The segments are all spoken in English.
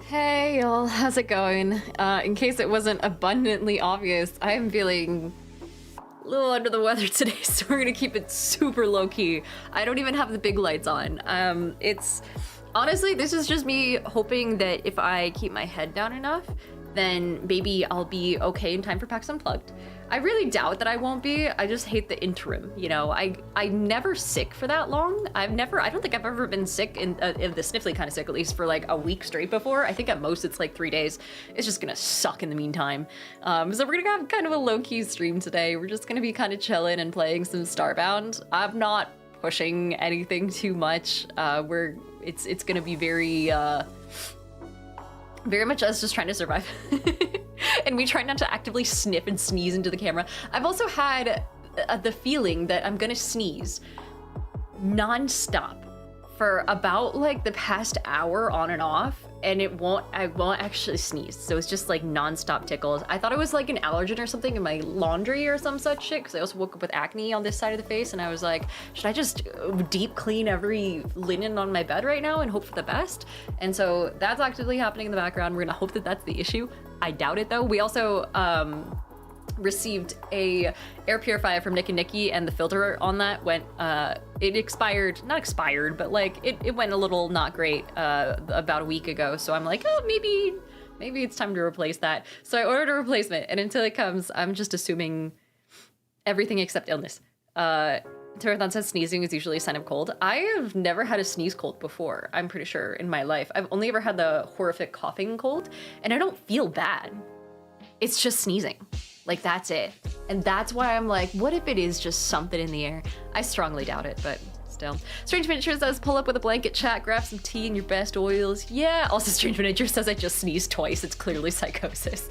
Hey y'all, how's it going? In case it wasn't abundantly obvious, I am feeling a little under the weather today, so we're gonna keep it super low-key. I don't even have the big lights on. Honestly, this is just me hoping that if I keep my head down enough, then maybe I'll be okay in time for PAX Unplugged. I really doubt that I won't be. I just hate the interim, you know? I'm never sick for that long. I don't think I've ever been sick in the sniffly kind of sick, at least for like a week straight before. I think at most it's like 3 days. It's just gonna suck in the meantime. So we're gonna have kind of a low-key stream today. We're just gonna be kind of chilling and playing some Starbound. I'm not pushing anything too much. It's gonna be very much us just trying to survive. And we try not to actively sniff and sneeze into the camera. I've also had the feeling that I'm gonna sneeze non-stop for about like the past hour on and off, and I won't actually sneeze. So it's just like nonstop tickles. I thought it was like an allergen or something in my laundry or some such shit, because I also woke up with acne on this side of the face, and I was like, should I just deep clean every linen on my bed right now and hope for the best? And so that's actively happening in the background. We're gonna hope that that's the issue. I doubt it though. We also received a air purifier from Nick and Nikki, and the filter on that went it expired, not expired, but like it went a little not great about a week ago. So I'm like, oh, maybe it's time to replace that. So I ordered a replacement, and until it comes, I'm just assuming everything except illness. Tarathon says sneezing is usually a sign of cold. I have never had a sneeze cold before, I'm pretty sure, in my life. I've only ever had the horrific coughing cold, and I don't feel bad. It's just sneezing. Like, that's it. And that's why I'm like, what if it is just something in the air? I strongly doubt it, but still. Strange Miniature says, pull up with a blanket, chat, grab some tea and your best oils. Yeah. Also, Strange Miniature says, I just sneezed twice. It's clearly psychosis.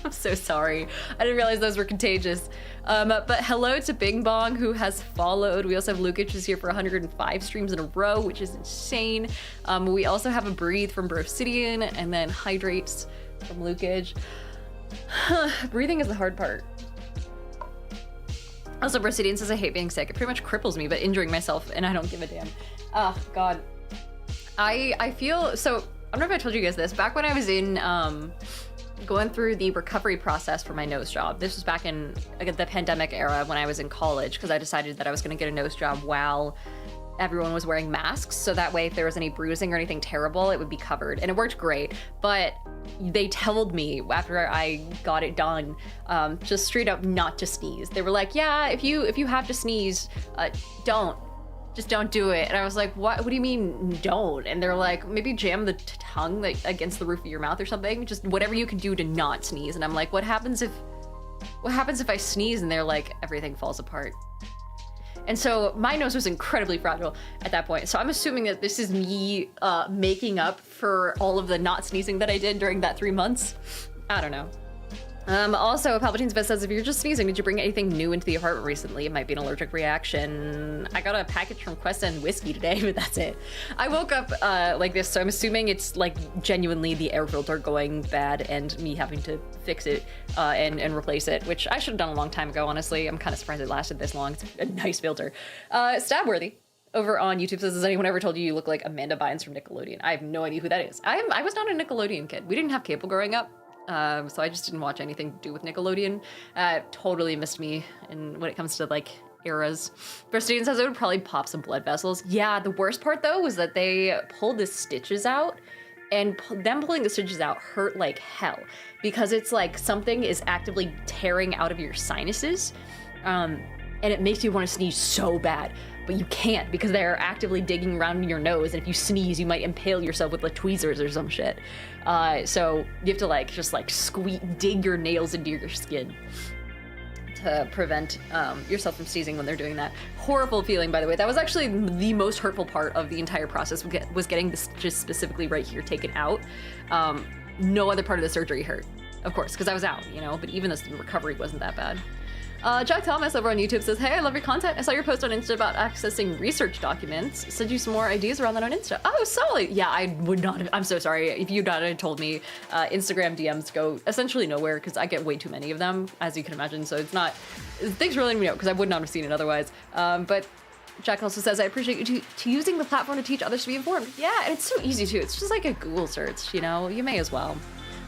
I'm so sorry. I didn't realize those were contagious. But hello to Bing Bong, who has followed. We also have Lukich is here for 105 streams in a row, which is insane. We also have a Breathe from Brosidian, and then Hydrates from Lukich. Breathing is the hard part. Also, Brosidian says, I hate being sick. It pretty much cripples me, but injuring myself, and I don't give a damn. Oh, God. I feel, so, I don't know if I told you guys this. Back when I was in, going through the recovery process for my nose job. This was back in the pandemic era when I was in college, because I decided that I was going to get a nose job while everyone was wearing masks, so that way if there was any bruising or anything terrible, it would be covered, and it worked great. But they told me after I got it done, just straight up not to sneeze. They were like, yeah, if you have to sneeze, just don't do it. And I was like, what do you mean don't? And they're like, maybe jam the tongue like against the roof of your mouth or something, just whatever you can do to not sneeze. And I'm like, what happens if I sneeze? And they're like, everything falls apart. And so my nose was incredibly fragile at that point. So I'm assuming that this is me making up for all of the not sneezing that I did during that 3 months. I don't know. Also, Palpatine's Vet says, if you're just sneezing, did you bring anything new into the apartment recently? It might be an allergic reaction. I got a package from Quest and whiskey today, but that's it. I woke up like this, so I'm assuming it's like genuinely the air filter going bad and me having to fix it and replace it, which I should have done a long time ago, honestly. I'm kind of surprised it lasted this long. It's a nice filter. Stabworthy over on YouTube says, has anyone ever told you you look like Amanda Bynes from Nickelodeon? I have no idea who that is. I was not a Nickelodeon kid. We didn't have cable growing up. So I just didn't watch anything to do with Nickelodeon. Totally missed me when it comes to like eras. Bristine says it would probably pop some blood vessels. Yeah, the worst part though was that they pulled the stitches out, and them pulling the stitches out hurt like hell, because it's like something is actively tearing out of your sinuses, and it makes you want to sneeze so bad, but you can't because they're actively digging around in your nose, and if you sneeze, you might impale yourself with like tweezers or some shit. So you have to like just like dig your nails into your skin to prevent yourself from sneezing when they're doing that. Horrible feeling, by the way. That was actually the most hurtful part of the entire process, was getting the stitches specifically right here taken out. No other part of the surgery hurt, of course, because I was out, you know, but even the recovery wasn't that bad. Jack Thomas over on YouTube says, hey, I love your content. I saw your post on Insta about accessing research documents. Send you some more ideas around that on Insta. Oh, solid. Yeah, I would not have, I'm so sorry. If you'd not have told me, Instagram DMs go essentially nowhere because I get way too many of them, as you can imagine. So it's not, thanks for letting me know because I would not have seen it otherwise. But Jack also says, I appreciate you using the platform to teach others to be informed. Yeah, and it's so easy too. It's just like a Google search, you know, you may as well.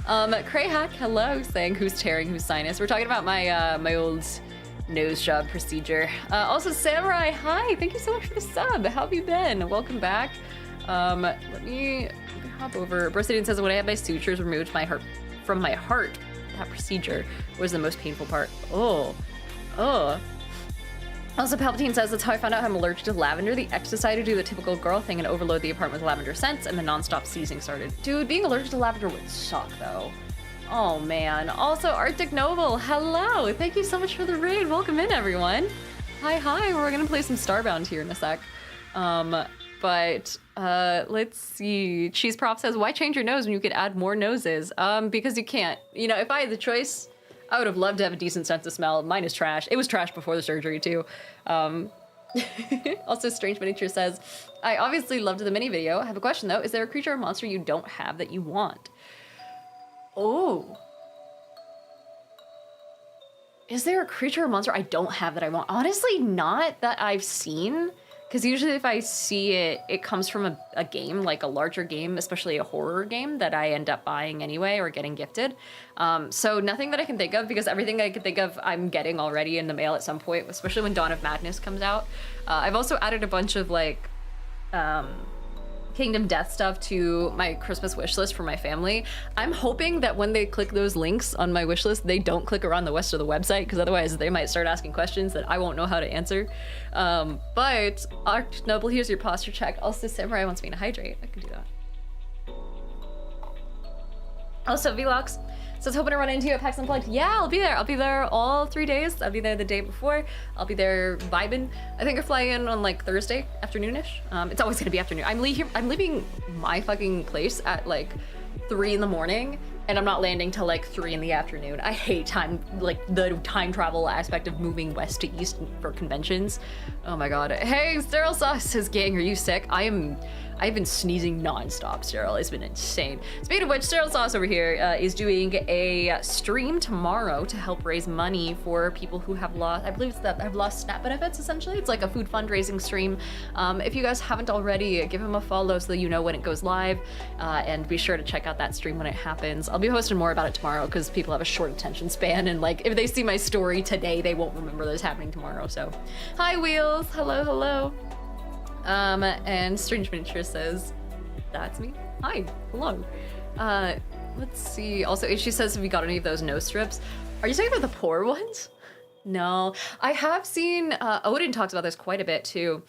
Crayhack, hello, saying who's tearing whose sinus. We're talking about my my old nose job procedure. Also, Samurai, hi, thank you so much for the sub. How have you been? Welcome back. Let me hop over. Brosidian says, when I had my sutures removed from my heart, that procedure was the most painful part. Oh. Also, Palpatine says, that's how I found out I'm allergic to lavender. The ex decided to do the typical girl thing and overload the apartment with lavender scents, and the non-stop sneezing started. Dude, being allergic to lavender would suck, though. Oh, man. Also, Arctic Noble, hello. Thank you so much for the raid. Welcome in, everyone. Hi. We're going to play some Starbound here in a sec. But let's see. Cheese Prop says, why change your nose when you could add more noses? Because you can't. You know, if I had the choice, I would have loved to have a decent sense of smell. Mine is trash. It was trash before the surgery too. Also, Strange Miniature says, I obviously loved the mini video. I have a question though. Is there a creature or monster you don't have that you want? Oh. Is there a creature or monster I don't have that I want? Honestly, not that I've seen. Because usually if I see it, it comes from a game, like a larger game, especially a horror game that I end up buying anyway or getting gifted. So nothing that I can think of, because everything I can think of I'm getting already in the mail at some point, especially when Dawn of Madness comes out. I've also added a bunch of like Kingdom Death stuff to my Christmas wish list for my family. I'm hoping that when they click those links on my wish list, they don't click around the rest of the website, because otherwise they might start asking questions that I won't know how to answer. But Arch Noble, here's your posture check. Also, Samurai wants me to hydrate. I can do that. Also, Vlogs says, hoping to run into you at PAX Unplugged. Yeah, I'll be there. I'll be there all 3 days. I'll be there the day before. I'll be there vibing. I think I fly in on like Thursday afternoonish. It's always gonna be afternoon. I'm leaving my fucking place at like 3 in the morning, and I'm not landing till like 3 in the afternoon. I hate the time travel aspect of moving west to east for conventions. Oh my god. Hey, Sterile Sauce says, gang, are you sick? I've been sneezing nonstop, Sterile. It's been insane. Speaking of which, Sterile Sauce over here is doing a stream tomorrow to help raise money for people who have lost, I believe it's that have lost SNAP benefits, essentially. It's like a food fundraising stream. If you guys haven't already, give him a follow so that you know when it goes live, and be sure to check out that stream when it happens. I'll be posting more about it tomorrow because people have a short attention span, and like if they see my story today, they won't remember that it's happening tomorrow. So, hi Wheels, hello, hello. And Strange Miniature says, that's me. Hi, hello. Let's see. Also, HG says, have you got any of those nose strips? Are you talking about the poor ones? No, I have seen, Odin talks about this quite a bit too.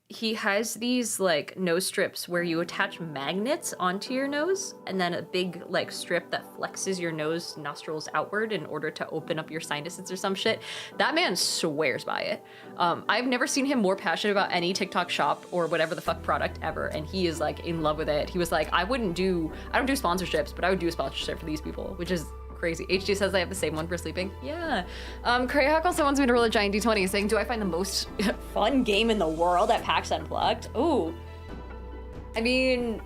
He has these like nose strips where you attach magnets onto your nose, and then a big like strip that flexes your nose nostrils outward in order to open up your sinuses or some shit. That man swears by it. I've never seen him more passionate about any TikTok shop or whatever the fuck product ever, and he is like in love with it. He was like, I don't do sponsorships, but I would do a sponsorship for these people, which is crazy. HG says I have the same one for sleeping. Yeah. Krayhawk also wants me to roll a giant D20, saying, do I find the most fun game in the world at PAX Unplugged? Ooh. I mean,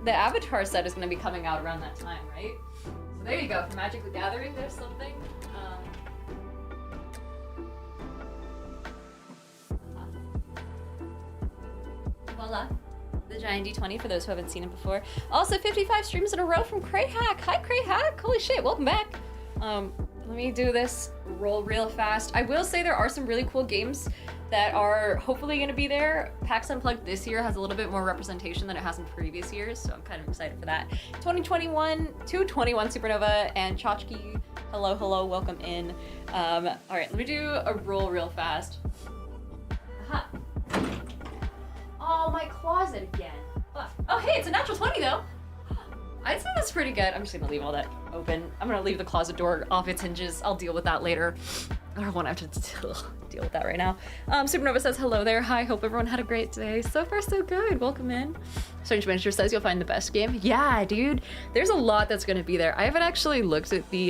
the Avatar set is going to be coming out around that time, right? So there you go. For Magic the Gathering, there's something. Voila. The giant D20 for those who haven't seen it before. Also, 55 streams in a row from Krayhack. Hi, Krayhack. Holy shit, welcome back. Let me do this roll real fast. I will say there are some really cool games that are hopefully going to be there. PAX Unplugged this year has a little bit more representation than it has in previous years, so I'm kind of excited for that. 221 Supernova and Chachki. Hello, hello, welcome in. All right, let me do a roll real fast. Aha. Oh, my closet again. Fuck. Oh, hey, it's a natural 20 though. I'd say that's pretty good. I'm just gonna leave all that open. I'm gonna leave the closet door off its hinges. I'll deal with that later. I don't want to have to deal with that right now. Supernova says, hello there. Hi, hope everyone had a great day. So far, so good. Welcome in. Strange Manager says you'll find the best game. Yeah, dude. There's a lot that's gonna be there. I haven't actually looked at the,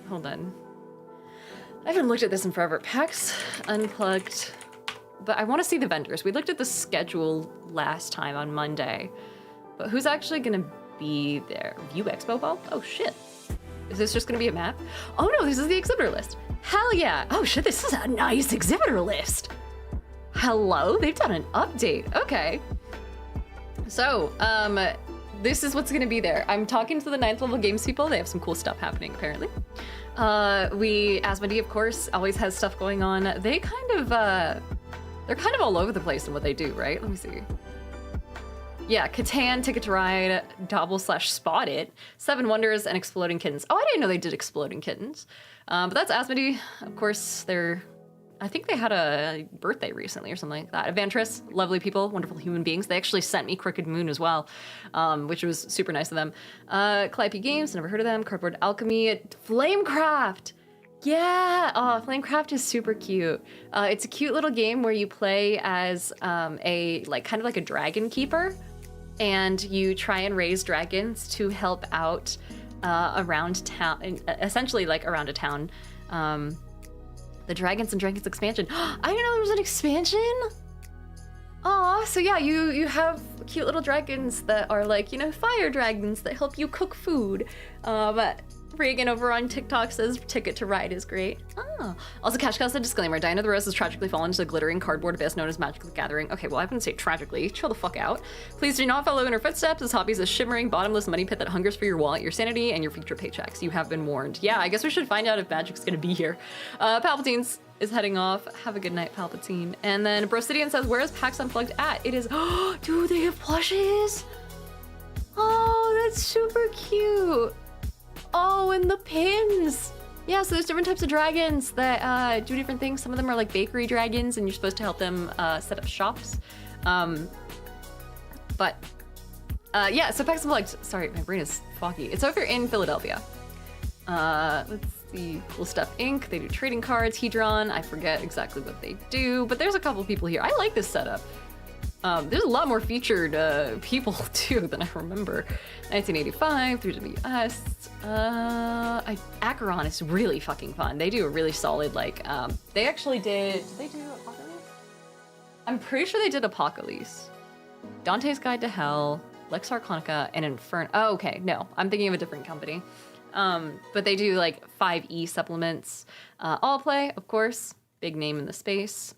hold on. I haven't looked at this in forever. PAX Unplugged. But I want to see the vendors. We looked at the schedule last time on Monday, but who's actually gonna be there? View Expo Hall? Oh shit. Is this just gonna be a map? Oh no, this is the exhibitor list. Hell yeah. Oh shit, this is a nice exhibitor list. Hello, they've done an update. Okay. So, this is what's gonna be there. I'm talking to the 9th level games people. They have some cool stuff happening apparently. Asmodee, of course, always has stuff going on. They're kind of all over the place in what they do, right? Let me see. Yeah, Catan, Ticket to Ride, Dobble/Spot It, Seven Wonders, and Exploding Kittens. Oh, I didn't know they did Exploding Kittens. But that's Asmodee. Of course, I think they had a birthday recently or something like that. Evantris, lovely people, wonderful human beings. They actually sent me Crooked Moon as well, which was super nice of them. Calliope Games, never heard of them. Cardboard Alchemy, Flamecraft. Yeah, oh, Flamecraft is super cute. It's a cute little game where you play as kind of like a dragon keeper, and you try and raise dragons to help out around town, essentially like around a town. The Dragons and Dragons expansion. I didn't know there was an expansion. Aw, so yeah, you have cute little dragons that are like, you know, fire dragons that help you cook food. But Reagan over on TikTok says Ticket to Ride is great. Oh. Also, Cash Cow said, disclaimer, Diana the Rose has tragically fallen into the glittering cardboard abyss known as Magic the Gathering. Okay, well, I wouldn't say tragically. Chill the fuck out. Please do not follow in her footsteps. This hobby is a shimmering, bottomless money pit that hungers for your wallet, your sanity, and your future paychecks. You have been warned. Yeah, I guess we should find out if Magic's gonna be here. Palpatine's is heading off. Have a good night, Palpatine. And then Brosidian says, where is PAX Unplugged at? It is, oh, dude, they have plushes? Oh, that's super cute. Oh, and the pins. Yeah, so there's different types of dragons that do different things. Some of them are like bakery dragons and you're supposed to help them set up shops. Yeah, so PAX Unplugged, sorry, my brain is foggy. It's over in Philadelphia. Let's see, Cool Stuff Inc. They do trading cards, Hedron. I forget exactly what they do, but there's a couple people here. I like this setup. There's a lot more featured people too than I remember. 1985, 3WS. Acheron is really fucking fun. They do a really solid, like, they actually did they do Apocalypse? I'm pretty sure they did Apocalypse. Dante's Guide to Hell, Lex Arcanica, and Inferno. Oh, okay, no, I'm thinking of a different company. But they do like 5e supplements. All Play, of course, big name in the space.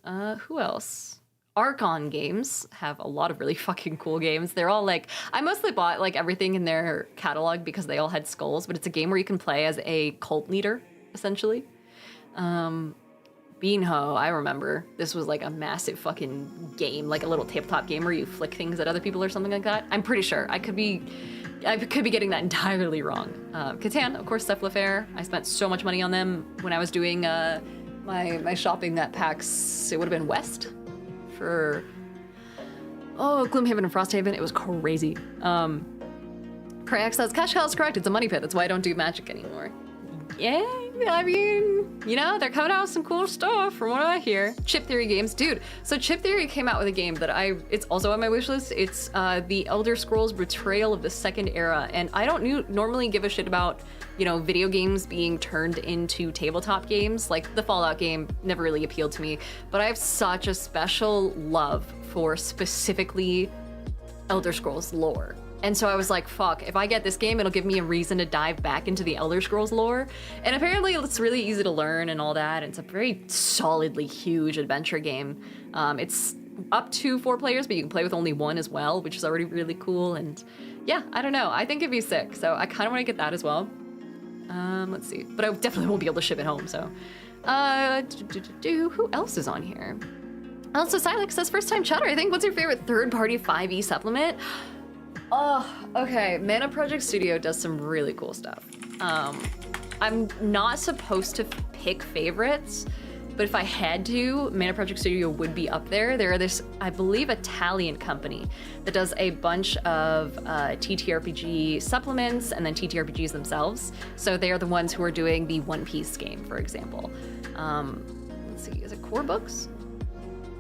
Who else? Archon Games have a lot of really fucking cool games. They're all like, I mostly bought like everything in their catalog because they all had skulls, but it's a game where you can play as a cult leader, essentially. Beanho, I remember. This was like a massive fucking game, like a little tabletop game where you flick things at other people or something like that. I'm pretty sure. I could be getting that entirely wrong. Catan, of course, Cephalofair. I spent so much money on them when I was doing my shopping at PAX. It would have been West for Gloomhaven and Frosthaven. It was crazy. Krayak says, Cash Cow is correct. It's a money pit. That's why I don't do Magic anymore. Yeah, I mean, you know, they're coming out with some cool stuff from what I hear. Chip Theory games. Dude, so Chip Theory came out with a game that it's also on my wish list. It's the Elder Scrolls Betrayal of the Second Era. And I don't normally give a shit about, you know, video games being turned into tabletop games. Like the Fallout game never really appealed to me. But I have such a special love for specifically Elder Scrolls lore. And so I was like, fuck, if I get this game, it'll give me a reason to dive back into the Elder Scrolls lore. And apparently it's really easy to learn and all that. It's a very solidly huge adventure game. It's up to 4 players, but you can play with only 1 as well, which is already really cool. And yeah, I don't know. I think it'd be sick. So I kind of want to get that as well. Let's see. But I definitely won't be able to ship it home, so. Who else is on here? Also, Silex says, first time chatter, I think. What's your favorite third-party 5e supplement? Oh, okay. Mana Project Studio does some really cool stuff. I'm not supposed to pick favorites, but if I had to, Mana Project Studio would be up there. They're this, I believe, Italian company that does a bunch of TTRPG supplements and then TTRPGs themselves. So they are the ones who are doing the One Piece game, for example. Let's see, is it Core Books?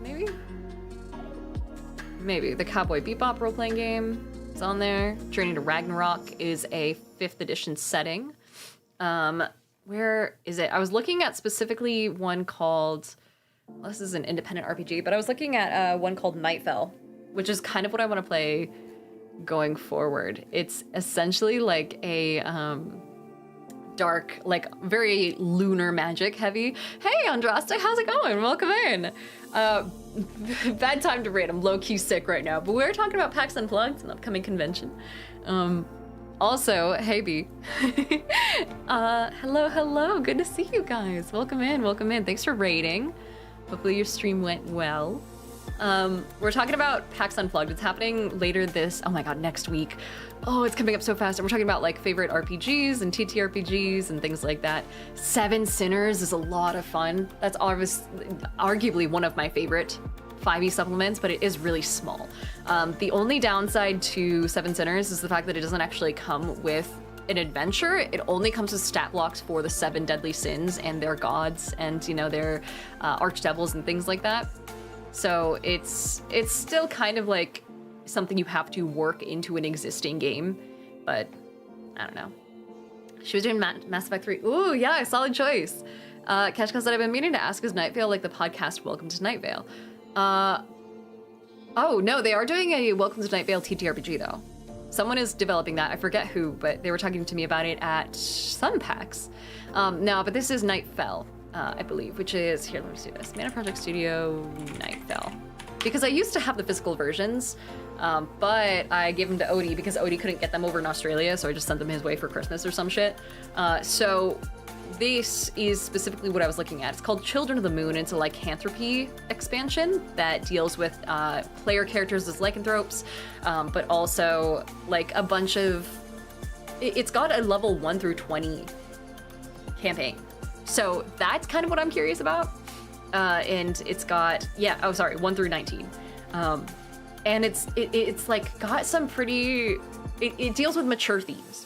Maybe? Maybe. The Cowboy Bebop role-playing game. It's on there. Journey to Ragnarok is a 5th edition setting. Where is it? I was looking at specifically one called, well, this is an independent RPG, but I was looking at one called Nightfell, which is kind of what I want to play going forward. It's essentially like a dark, like very lunar magic heavy. Hey, Andraste, how's it going? Welcome in. Bad time to raid. I'm low-key sick right now, but we're talking about PAX Unplugged, an upcoming convention. Also, hey B. Hello. Good to see you guys. Welcome in. Thanks for raiding. Hopefully your stream went well. We're talking about PAX Unplugged. It's happening later next week. Oh, it's coming up so fast. And we're talking about like favorite RPGs and TTRPGs and things like that. Seven Sinners is a lot of fun. That's arguably one of my favorite 5e supplements, but it is really small. The only downside to Seven Sinners is the fact that it doesn't actually come with an adventure. It only comes with stat blocks for the 7 deadly sins and their gods and, you know, their archdevils and things like that. So it's still kind of like something you have to work into an existing game, but I don't know. She was doing Mass Effect 3. Ooh, yeah, solid choice. Keshka said, I've been meaning to ask, is Night Vale like the podcast Welcome to Night Vale? Oh, no, they are doing a Welcome to Night Vale TTRPG, though. Someone is developing that. I forget who, but they were talking to me about it at Sunpax. No, but this is Night Fell, I believe, which is, here, let me see this. Mana Project Studio, Night Fell. Because I used to have the physical versions, but I gave them to Odie because Odie couldn't get them over in Australia, so I just sent them his way for Christmas or some shit. So this is specifically what I was looking at. It's called Children of the Moon. It's a lycanthropy expansion that deals with player characters as lycanthropes, but also like a bunch of... It's got a level 1 through 20 campaign. So that's kind of what I'm curious about. And it's got, 1 through 19. And it's like got some pretty... It deals with mature themes.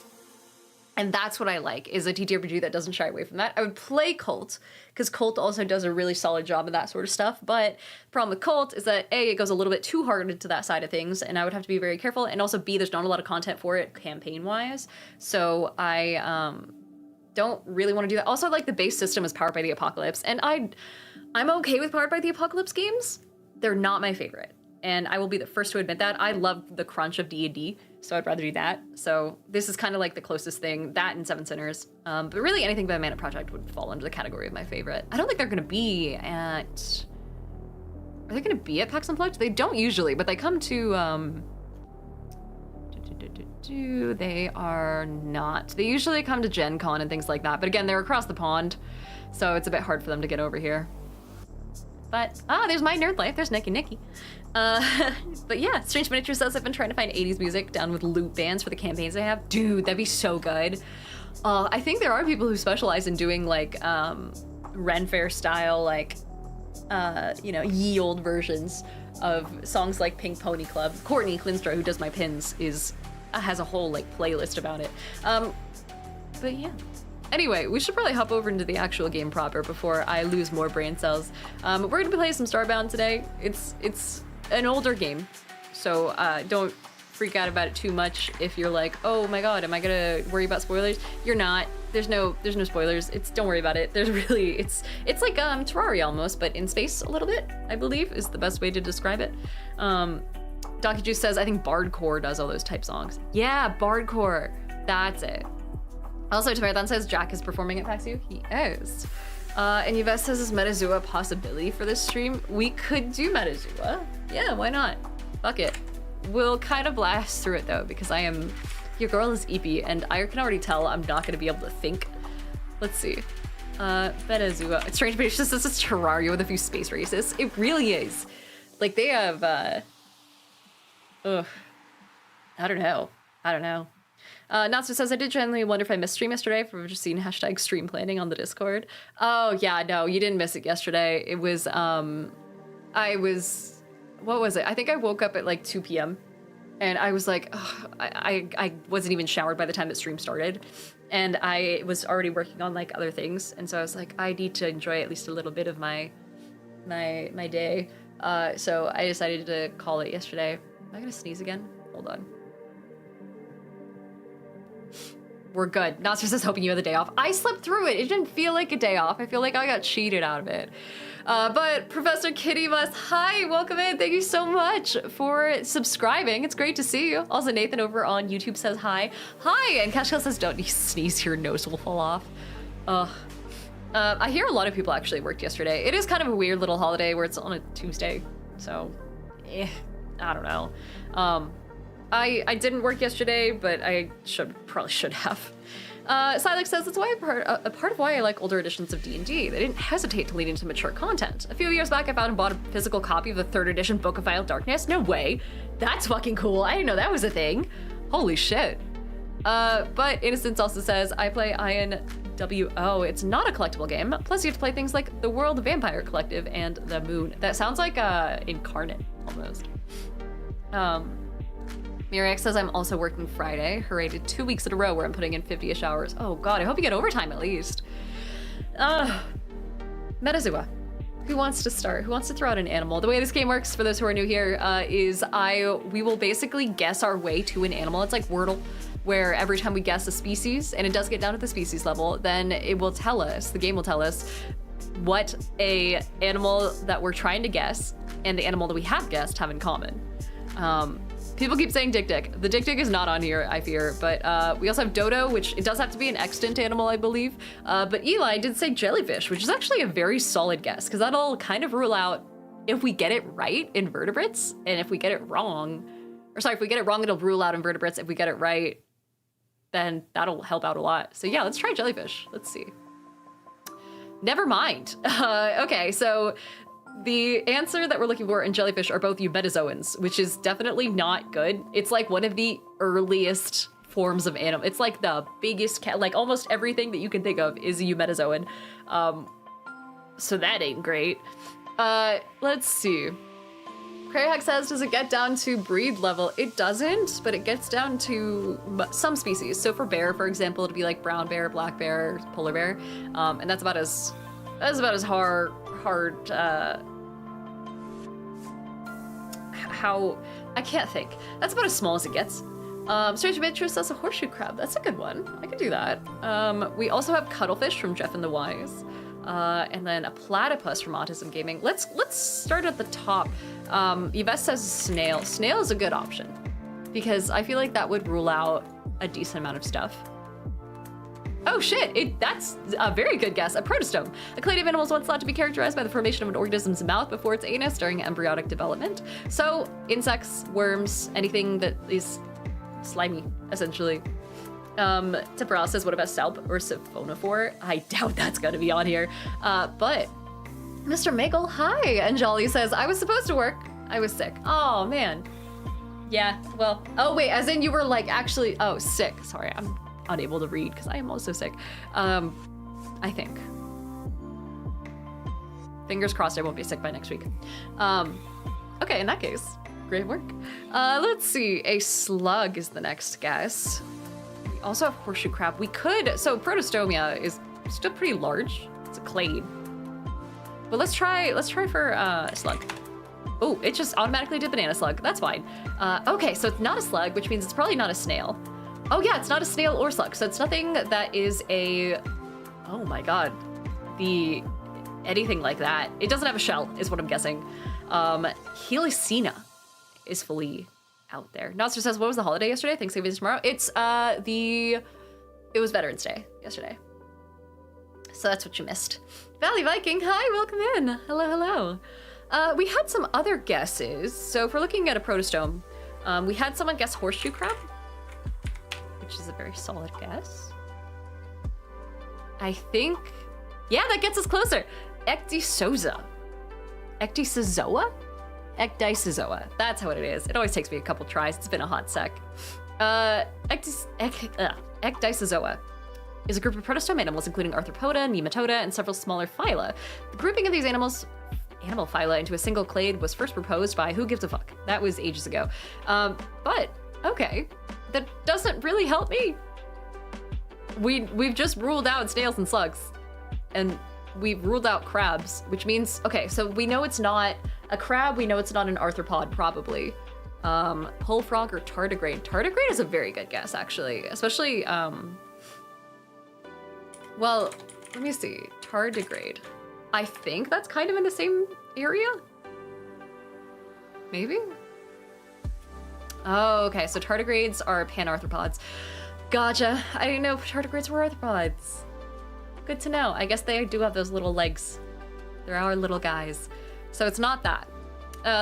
And that's what I like, is a TTRPG that doesn't shy away from that. I would play Cult, because Cult also does a really solid job of that sort of stuff, but the problem with Cult is that A, it goes a little bit too hard into that side of things, and I would have to be very careful, and also B, there's not a lot of content for it campaign-wise, so I don't really want to do that. Also, like, the base system is Powered by the Apocalypse, and I'm okay with Powered by the Apocalypse games. They're not my favorite, and I will be the first to admit that. I love the crunch of D&D, so I'd rather do that. So this is kind of like the closest thing, that and Seven Sinners. But really anything by Mana Project would fall under the category of my favorite. I don't think they're gonna be at... Are they gonna be at PAX Unplugged? They don't usually, but they come to, they are not. They usually come to Gen Con and things like that, but again, they're across the pond, so it's a bit hard for them to get over here. But, there's my nerd life. There's Nikki. But yeah, Strange Miniature says, I've been trying to find 80s music down with loop bands for the campaigns I have. Dude, that'd be so good. I think there are people who specialize in doing like Ren Fair style, like, ye old versions of songs like Pink Pony Club. Courtney Klinstra, who does my pins, has a whole like playlist about it. But yeah. Anyway, we should probably hop over into the actual game proper before I lose more brain cells. We're gonna be playing some Starbound today. It's an older game, so don't freak out about it too much if you're like, oh my god, am I gonna worry about spoilers? You're not. There's no spoilers. Don't worry about it. There's really, it's like Terraria almost, but in space a little bit, I believe, is the best way to describe it. Donkey Juice says, I think Bardcore does all those type songs. Yeah, Bardcore. That's it. Also, Tamarathon says Jack is performing at PAX U. He is. And Yves says, is Metazooa a possibility for this stream? We could do Metazooa. Yeah, why not? Fuck it. We'll kind of blast through it though, because your girl is EP, and I can already tell I'm not gonna be able to think. Let's see. Metazooa. It's strange, but it's just, this is Terraria with a few space races. It really is. Like, they have, I don't know. Natsu says, I did genuinely wonder if I missed stream yesterday for just seeing hashtag stream planning on the Discord. Oh yeah, no, you didn't miss it yesterday. It was, what was it? I think I woke up at like 2 p.m. and I was like, I wasn't even showered by the time that stream started. And I was already working on like other things. And so I was like, I need to enjoy at least a little bit of my day. So I decided to call it yesterday. Am I gonna sneeze again? Hold on. We're good. Natsu says, hoping you had the day off. I slept through it. It didn't feel like a day off. I feel like I got cheated out of it. But Professor Kitty Bus, hi, welcome in. Thank you so much for subscribing. It's great to see you. Also, Nathan over on YouTube says hi. Hi, and Kashka says, don't you sneeze, your nose will fall off. I hear a lot of people actually worked yesterday. It is kind of a weird little holiday where it's on a Tuesday. So, I don't know. I didn't work yesterday, but I probably should have. Silex says, that's why a part of why I like older editions of D&D. They didn't hesitate to lean into mature content. A few years back, I found and bought a physical copy of the 3rd edition Book of Vile Darkness. No way. That's fucking cool. I didn't know that was a thing. Holy shit. But Innocence also says, I play INWO. It's not a collectible game. Plus, you have to play things like The World Vampire Collective and The Moon. That sounds like Incarnate, almost. Miriak says, I'm also working Friday. Hooray, to 2 weeks in a row where I'm putting in 50-ish hours. Oh god, I hope you get overtime at least. Metazooa. Who wants to start? Who wants to throw out an animal? The way this game works, for those who are new here, is we will basically guess our way to an animal. It's like Wordle. where every time we guess a species, and it does get down to the species level, then it will tell us, the game will tell us, what a animal that we're trying to guess and the animal that we have guessed have in common. People keep saying dik-dik. The dik-dik is not on here, I fear, but we also have dodo, which it does have to be an extant animal, I believe. But Eli did say jellyfish, which is actually a very solid guess, because that'll kind of rule out if we get it right, invertebrates, and if we get it wrong, or sorry, if we get it wrong, it'll rule out invertebrates. If we get it right, then that'll help out a lot. So yeah, let's try jellyfish. Let's see. Never mind. Okay, so the answer that we're looking for in jellyfish are both eumetazoans, which is definitely not good. It's like one of the earliest forms of animal. It's like the biggest cat, like almost everything that you can think of is a eumetazoan. So that ain't great. Let's see. Crayhack says, does it get down to breed level? It doesn't, but it gets down to some species. So for bear, for example, it'd be like brown bear, black bear, polar bear. And that's about as hard, how, I can't think. That's about as small as it gets. Strange Adventure says a horseshoe crab. That's a good one. I could do that. We also have cuttlefish from Jeff and the Wise. And then a platypus from Autism Gaming. Let's start at the top. Yvette says snail. Snail is a good option because I feel like that would rule out a decent amount of stuff. Oh shit, that's a very good guess. A protostome. A clade of animals once thought to be characterized by the formation of an organism's mouth before its anus during embryonic development. So insects, worms, anything that is slimy, essentially. Temporal says, what about salp or siphonophore? I doubt that's gonna be on here. But Mr. Magel, hi. And Jolly says, I was supposed to work. I was sick. Oh man. Yeah, well, oh wait, as in you were like actually, oh, sick. Sorry, I'm unable to read because I am also sick. I think. Fingers crossed I won't be sick by next week. Okay, in that case, great work. Let's see, a slug is the next guess. We also have horseshoe crab. We could, so Protostomia is still pretty large. It's a clade. But let's try for a slug. Oh, it just automatically did banana slug. That's fine. Okay, so it's not a slug, which means it's probably not a snail. Oh yeah, it's not a snail or slug. So it's nothing that is a, oh my God, anything like that. It doesn't have a shell, is what I'm guessing. Helicina is fully out there. Nostra says, what was the holiday yesterday? Thanksgiving is tomorrow. It's it was Veterans Day yesterday. So that's what you missed. Valley Viking, hi, welcome in. Hello, hello. We had some other guesses. So if we're looking at a protostome, we had someone guess horseshoe crab, which is a very solid guess. I think, yeah, that gets us closer. Ecdysozoa. Ecdysozoa? Ecdysozoa. That's how it is. It always takes me a couple tries. It's been a hot sec. Ecdysozoa is a group of protostome animals, including arthropoda, nematoda, and several smaller phyla. The grouping of these animal phyla into a single clade was first proposed by who gives a fuck? That was ages ago. But, okay, that doesn't really help me. We've just ruled out snails and slugs, and we've ruled out crabs, which means, okay, so we know it's not a crab, we know it's not an arthropod, probably. Bullfrog or tardigrade. Tardigrade is a very good guess, actually, especially, well, let me see, tardigrade. I think that's kind of in the same area? Maybe? Oh, okay, so tardigrades are panarthropods. Gotcha, I didn't know tardigrades were arthropods. Good to know. I guess they do have those little legs. They're our little guys. So it's not that.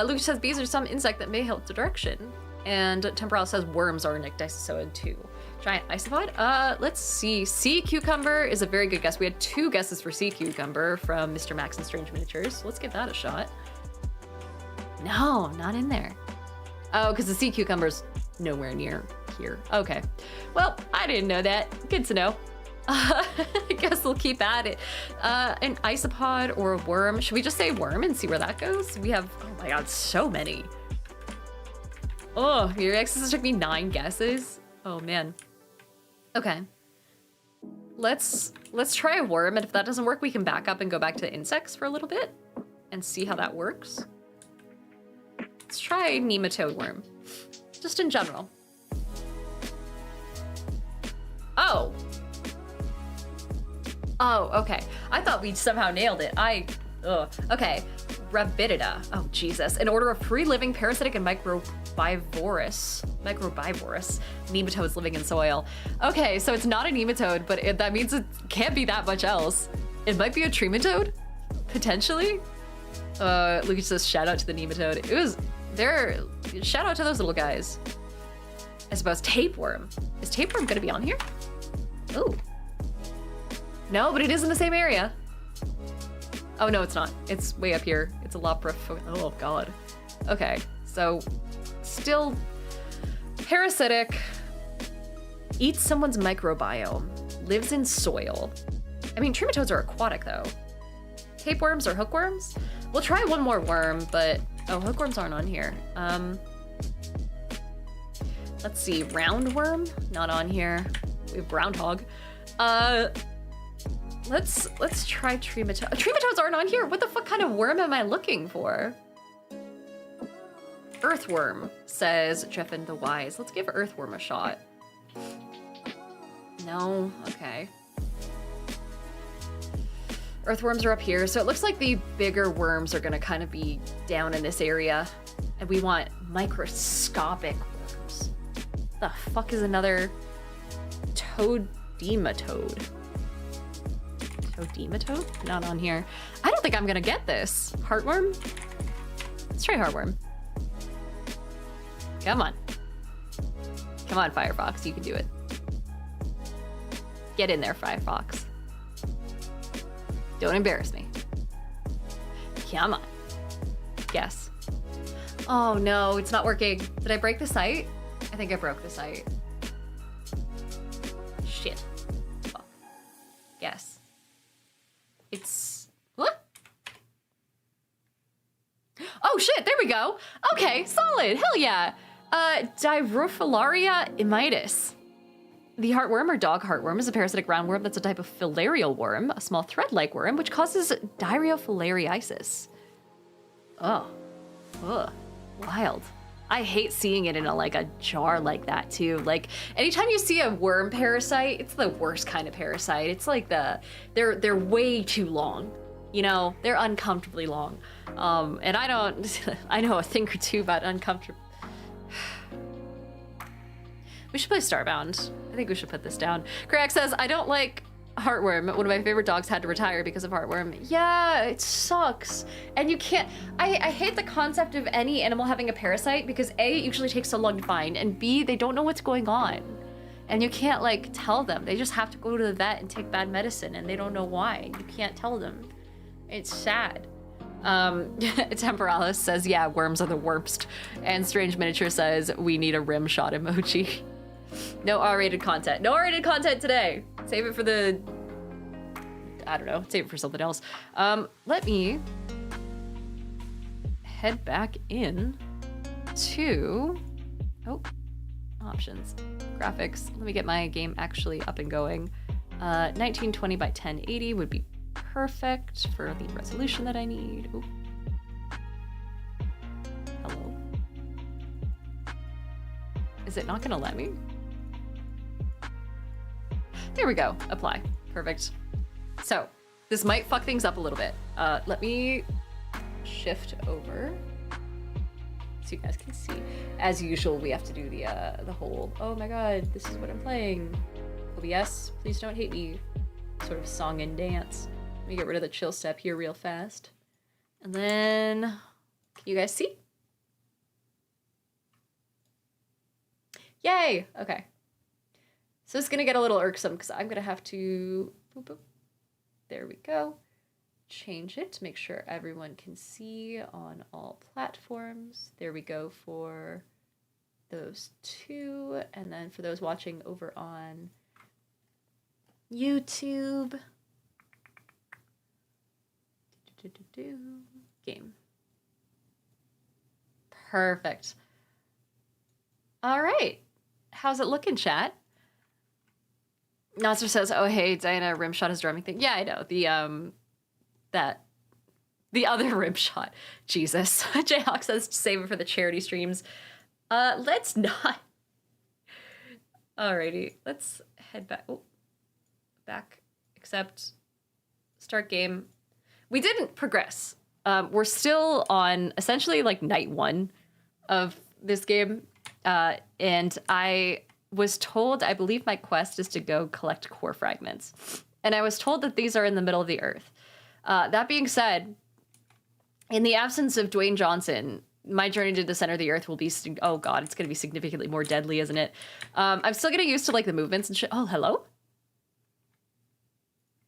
Luke says bees are some insect that may help the direction. And Temporal says worms are an ecdysozoan too. Giant isopod? Let's see. Sea cucumber is a very good guess. We had 2 guesses for sea cucumber from Mr. Max and Strange Miniatures. Let's give that a shot. No, not in there. Oh, because the sea cucumber's nowhere near here. Okay. Well, I didn't know that. Good to know. I guess we'll keep at it. An isopod or a worm. Should we just say worm and see where that goes? We have, oh my God, so many. Oh, your exes took me 9 guesses. Oh man. Okay. Let's try a worm, and if that doesn't work, we can back up and go back to insects for a little bit and see how that works. Let's try nematode worm, just in general. Oh, okay. I thought we somehow nailed it. Okay. Rabidida. Oh, Jesus. An order of free-living, parasitic, and microbivorous nematodes living in soil. Okay, so it's not a nematode, but that means it can't be that much else. It might be a trematode? Potentially? Lucas says, shout out to the nematode. Shout out to those little guys. I suppose tapeworm. Is tapeworm gonna be on here? Ooh. No, but it is in the same area. Oh, no, it's not. It's way up here. It's a Lopra. Oh, God. Okay, so still parasitic, eats someone's microbiome, lives in soil. I mean, trematodes are aquatic, though. Tapeworms or hookworms? We'll try one more worm, but... Oh, hookworms aren't on here. Let's see, roundworm? Not on here. We have groundhog. Let's try trematode. Trematodes aren't on here. What the fuck kind of worm am I looking for? Earthworm, says Jeffin the Wise. Let's give earthworm a shot. No, okay. Earthworms are up here, so it looks like the bigger worms are gonna kind of be down in this area, and we want microscopic worms. The fuck is another toadematode? Toadematode? Not on here. I don't think I'm gonna get this. Heartworm? Let's try heartworm. Come on. Come on, Firefox, you can do it. Get in there, Firefox. Don't embarrass me. Come on. Guess. Oh no, it's not working. Did I break the site? I think I broke the site. Shit. Fuck. Guess. It's... What? Oh shit, there we go. Okay, solid, hell yeah. Dirophilaria immitis. The heartworm or dog heartworm is a parasitic roundworm that's a type of filarial worm, a small thread-like worm, which causes diarrhea-filariasis. Oh. Ugh. Wild. I hate seeing it in a jar like that too. Like anytime you see a worm parasite, it's the worst kind of parasite. It's like they're way too long. You know, they're uncomfortably long. And I know a thing or two about uncomfortable. We should play Starbound. I think we should put this down. Craig says, I don't like heartworm. One of my favorite dogs had to retire because of heartworm. Yeah, it sucks. And you can't, I hate the concept of any animal having a parasite because A, it usually takes so long to find, and B, they don't know what's going on. And you can't tell them. They just have to go to the vet and take bad medicine and they don't know why. You can't tell them. It's sad. Temporalis says, yeah, worms are the worst. And Strange Miniature says, we need a rim shot emoji. No R-rated content. No R-rated content today. Save it for the... I don't know. Save it for something else. Let me head back in to... Oh, options. Graphics. Let me get my game actually up and going. 1920 by 1080 would be perfect for the resolution that I need. Ooh. Hello. Is it not gonna let me? There we go. Apply. Perfect. So this might fuck things up a little bit. Let me shift over so you guys can see. As usual, we have to do the whole, oh my god, this is what I'm playing. OBS, please don't hate me. Sort of song and dance. Let me get rid of the chill step here real fast. And then, can you guys see? Yay! Okay. So it's gonna get a little irksome because I'm gonna have to, boop, boop. There we go. Change it to make sure everyone can see on all platforms. There we go for those two. And then for those watching over on YouTube. Game. Perfect. All right. How's it looking, chat? Nasser says, oh, hey, Diana, rimshot is drumming thing. Yeah, I know. The other rimshot. Jesus. Jayhawk says, save it for the charity streams. Let's not. Alrighty. Let's head back. Oh, back. Except Start game. We didn't progress. We're still on essentially like night 1 of this game. And I was told, I believe my quest is to go collect core fragments. And I was told that these are in the middle of the earth. That being said, in the absence of Dwayne Johnson, my journey to the center of the earth will be, oh god, it's going to be significantly more deadly, isn't it? I'm still getting used to like the movements and shit. Oh, hello?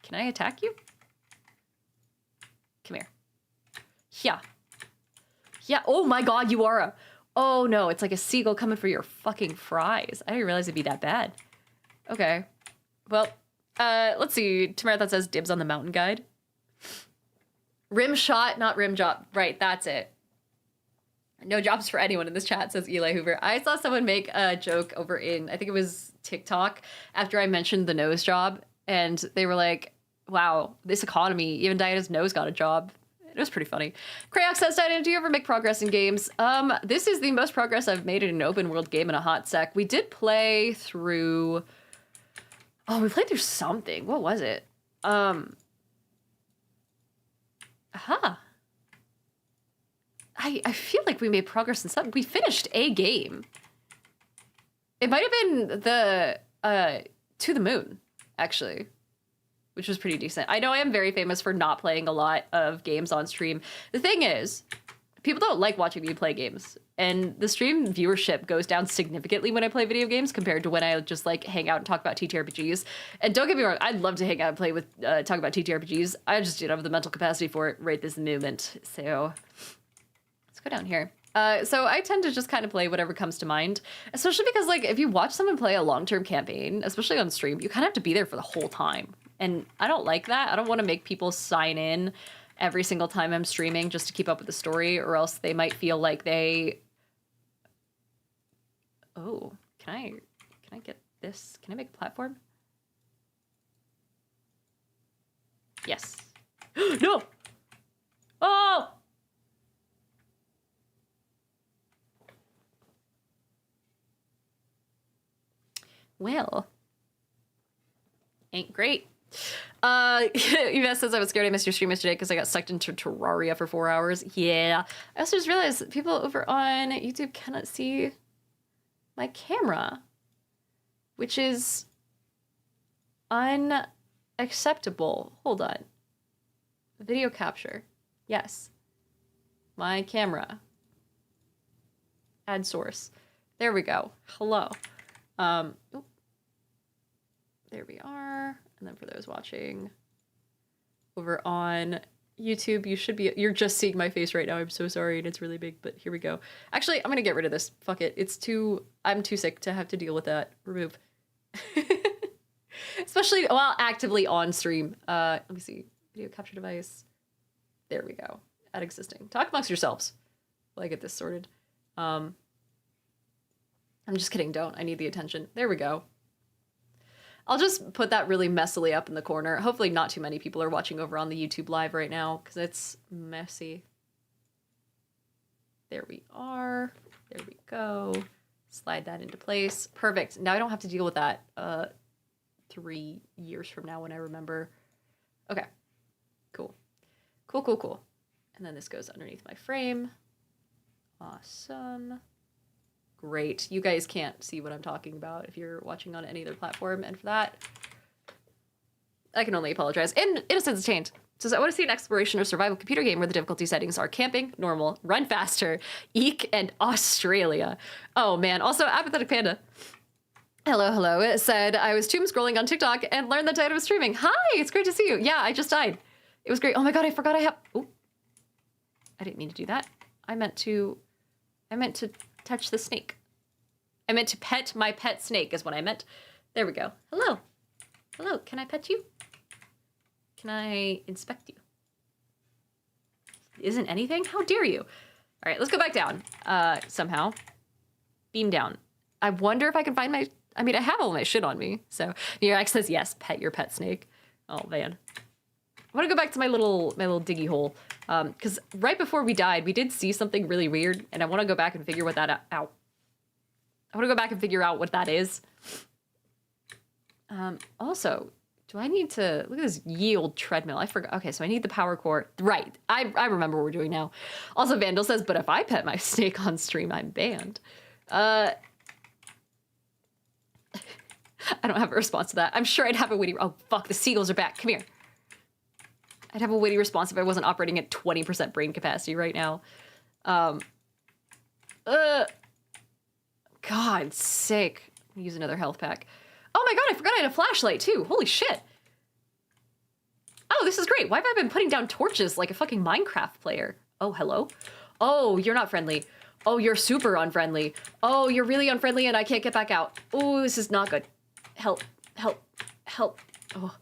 Can I attack you? Come here. Yeah. Yeah, oh my god, you are a... Oh no, it's like a seagull coming for your fucking fries. I didn't realize it'd be that bad. Okay. Well, let's see. Tamara says dibs on the mountain guide. Rim shot, not rim job. Right, that's it. No jobs for anyone in this chat, says Eli Hoover. I saw someone make a joke over in, I think it was TikTok, after I mentioned the nose job. And they were like, wow, this economy, even Diana's nose got a job. It was pretty funny. Krayox says, Diana, do you ever make progress in games? This is the most progress I've made in an open world game in a hot sec. We did play through... Oh, we played through something. What was it? Aha. I feel like we made progress in something. We finished a game. It might have been the To the Moon, actually, which was pretty decent. I know I am very famous for not playing a lot of games on stream. The thing is, people don't like watching me play games, and the stream viewership goes down significantly when I play video games compared to when I just like hang out and talk about TTRPGs. And don't get me wrong, I'd love to hang out and play with, talk about TTRPGs. I just don't have the mental capacity for it right this moment. So let's go down here. So I tend to just kind of play whatever comes to mind, especially because like if you watch someone play a long-term campaign, especially on stream, you kind of have to be there for the whole time. And I don't like that. I don't want to make people sign in every single time I'm streaming just to keep up with the story, or else they might feel like they... Oh, can I get this? Can I make a platform? Yes. No! Oh! Well, ain't great. Yves says I was scared I missed your stream yesterday because I got sucked into Terraria for 4 hours. Yeah. I also just realized that people over on YouTube cannot see my camera, which is unacceptable. Hold on. Video capture. Yes. My camera. Add source. There we go. Hello. Oop. There we are. And then for those watching over on YouTube, you're just seeing my face right now. I'm so sorry, and it's really big, but here we go. Actually, I'm gonna get rid of this. Fuck it. I'm too sick to have to deal with that. Remove. Especially while actively on stream. Let me see. Video capture device. There we go. Add existing. Talk amongst yourselves while I get this sorted. I'm just kidding, don't. I need the attention. There we go. I'll just put that really messily up in the corner. Hopefully not too many people are watching over on the YouTube live right now, because it's messy. There we are. There we go. Slide that into place. Perfect. Now I don't have to deal with that 3 years from now when I remember. Okay. Cool. Cool, cool, cool. And then this goes underneath my frame. Awesome. Great. You guys can't see what I'm talking about if you're watching on any other platform, and for that, I can only apologize. And Innocence Chained says, I want to see an exploration or survival computer game where the difficulty settings are camping, normal, run faster, eek, and Australia. Oh man. Also, Apathetic Panda. Hello, hello. It said, I was tomb scrolling on TikTok and learned that Diana was streaming. Hi, it's great to see you. Yeah, I just died. It was great. Oh my god, I forgot I have... Oh. I didn't mean to do that. I meant to touch the snake. I meant to pet my pet snake is what I meant. There we go. Hello. Hello, can I pet you? Can I inspect you? Isn't anything? How dare you? All right, let's go back down somehow. Beam down. I wonder if I can find my... I mean, I have all my shit on me, so... Mirax says, yes, pet your pet snake. Oh, man. I want to go back to my little diggy hole. Because right before we died, we did see something really weird, and I want to go back and figure what that out. I want to go back and figure out what that is. Also, Do I need to... Look at this ye old treadmill. I forgot. Okay, so I need the power core. Right. I remember what we're doing now. Also, Vandal says, but if I pet my snake on stream, I'm banned. I don't have a response to that. I'm sure I'd have a witty... Oh, fuck. The seagulls are back. Come here. I'd have a witty response if I wasn't operating at 20% brain capacity right now. God's sake. Use another health pack. Oh my god, I forgot I had a flashlight too. Holy shit. Oh, this is great. Why have I been putting down torches like a fucking Minecraft player? Oh, hello? Oh, you're not friendly. Oh, you're super unfriendly. Oh, you're really unfriendly and I can't get back out. Oh, this is not good. Help, help, help. Oh,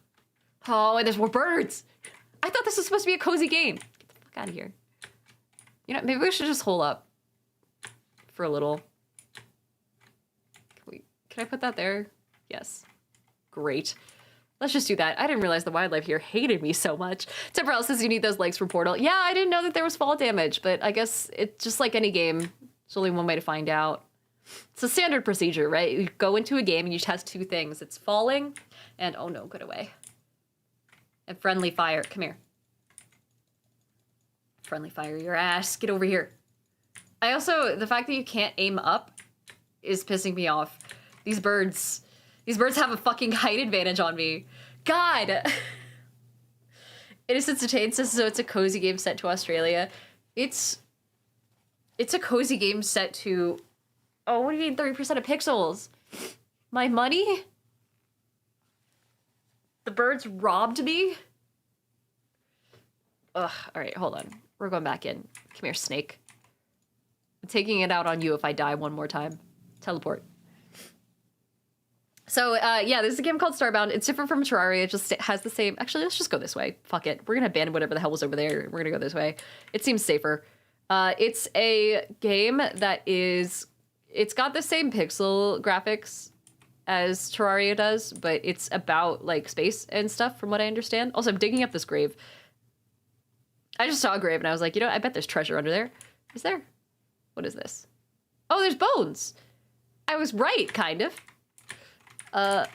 oh, and there's more birds. I thought this was supposed to be a cozy game. Get the fuck out of here. You know, maybe we should just hole up for a little. Can I put that there? Yes. Great. Let's just do that. I didn't realize the wildlife here hated me so much. Temporal says you need those legs for Portal. Yeah, I didn't know that there was fall damage, but I guess it's just like any game. There's only one way to find out. It's a standard procedure, right? You go into a game and you test two things. It's falling and, oh no, get away. And friendly fire. Come here. Friendly fire your ass. Get over here. I also, the fact that you can't aim up is pissing me off. These birds have a fucking height advantage on me. God! Innocence Detained says, so it's a cozy game set to Australia. It's a cozy game set to, oh, what do you mean 30% of pixels? My money? The birds robbed me? Ugh, all right, hold on. We're going back in. Come here, snake. I'm taking it out on you if I die one more time. Teleport. So, yeah, this is a game called Starbound. It's different from Terraria. It just has the same... Actually, let's just go this way. Fuck it. We're gonna abandon whatever the hell was over there. We're gonna go this way. It seems safer. It's a game that is... It's got the same pixel graphics as Terraria does, but it's about, like, space and stuff, from what I understand. Also, I'm digging up this grave. I just saw a grave, and I was like, you know, I bet there's treasure under there. Is there? What is this? Oh, there's bones! I was right, kind of. There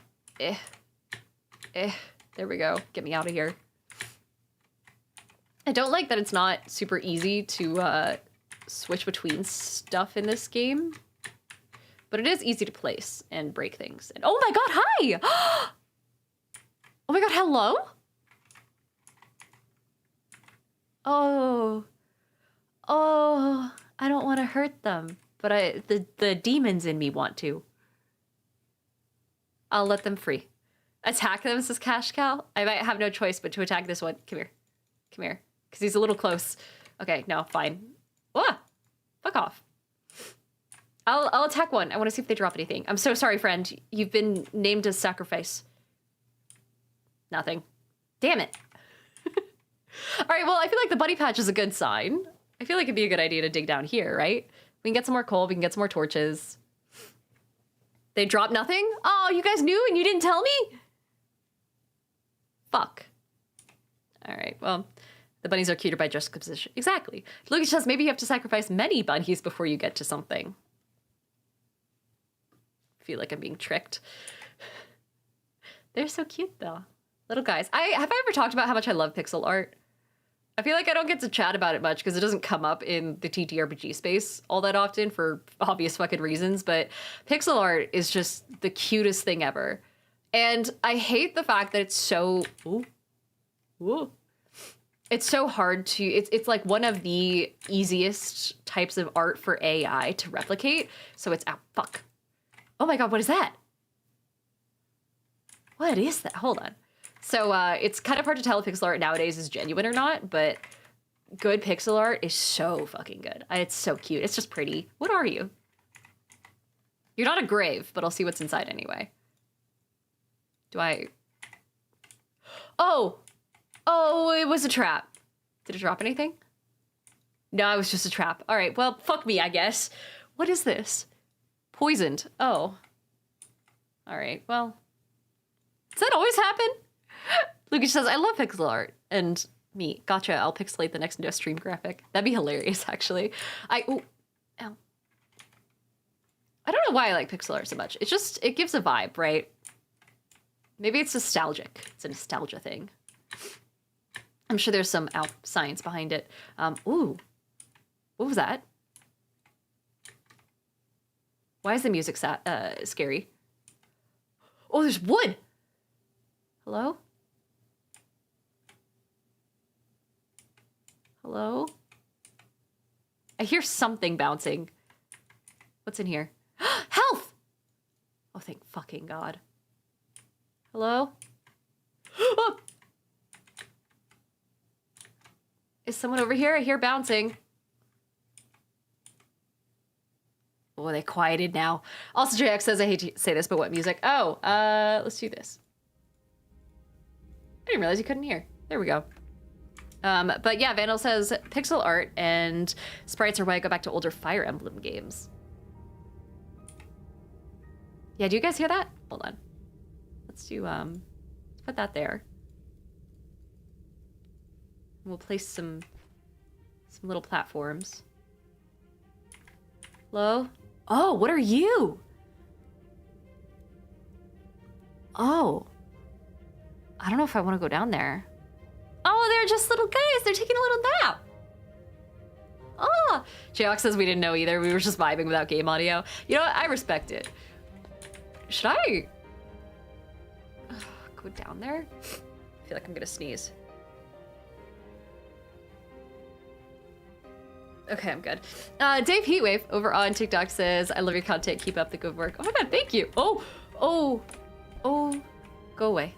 we go. Get me out of here. I don't like that it's not super easy to switch between stuff in this game, but it is easy to place and break things. And oh my god, hi! Oh my god, hello? Oh. Oh, I don't want to hurt them, but the demons in me want to. I'll let them free. Attack them, says Cash Cow. I might have no choice but to attack this one. Come here. Come here. Because he's a little close. Okay, no, fine. Ah! Fuck off. I'll attack one. I want to see if they drop anything. I'm so sorry, friend. You've been named as sacrifice. Nothing. Damn it. All right, well, I feel like the buddy patch is a good sign. I feel like it'd be a good idea to dig down here, right? We can get some more coal. We can get some more torches. They dropped nothing? Oh, you guys knew and you didn't tell me? Fuck. All right, well, the bunnies are cuter by juxtaposition. Exactly. Lucas says maybe you have to sacrifice many bunnies before you get to something. I feel like I'm being tricked. They're so cute, though. Little guys. Have I ever talked about how much I love pixel art? I feel like I don't get to chat about it much because it doesn't come up in the TTRPG space all that often for obvious fucking reasons, but pixel art is just the cutest thing ever. And I hate the fact that it's so... Ooh. It's so hard to... It's like one of the easiest types of art for AI to replicate. So it's... Oh, fuck. Oh my god, what is that? What is that? Hold on. So it's kind of hard to tell if pixel art nowadays is genuine or not, but good pixel art is so fucking good. It's so cute. It's just pretty. What are you? You're not a grave, but I'll see what's inside anyway. Do I... Oh! Oh, it was a trap. Did it drop anything? No, it was just a trap. All right, well, fuck me, I guess. What is this? Poisoned. Oh. All right, well. Does that always happen? Lucas says, I love pixel art. And me. Gotcha, I'll pixelate the next no stream graphic. That'd be hilarious, actually. Ow. I don't know why I like pixel art so much. It gives a vibe, right? Maybe it's nostalgic. It's a nostalgia thing. I'm sure there's some science behind it. Ooh. What was that? Why is the music scary? Oh, there's wood! Hello? Hello? I hear something bouncing. What's in here? Health! Oh, thank fucking God. Hello? Oh! Is someone over here? I hear bouncing. Oh, they quieted now. Also, JX says, I hate to say this, but what music? Oh, let's do this. I didn't realize you couldn't hear. There we go. But yeah, Vandal says pixel art and sprites are why I go back to older Fire Emblem games. Yeah, do you guys hear that? Hold on. Let's do, let's put that there. We'll place some little platforms. Hello? Oh, what are you? Oh. I don't know if I want to go down there. Oh, they're just little guys. They're taking a little nap. Oh. Jayok says we didn't know either. We were just vibing without game audio. You know what? I respect it. Should I go down there? I feel like I'm gonna sneeze. Okay, I'm good. Dave Heatwave over on TikTok says, I love your content. Keep up the good work. Oh my God, thank you. Oh, go away.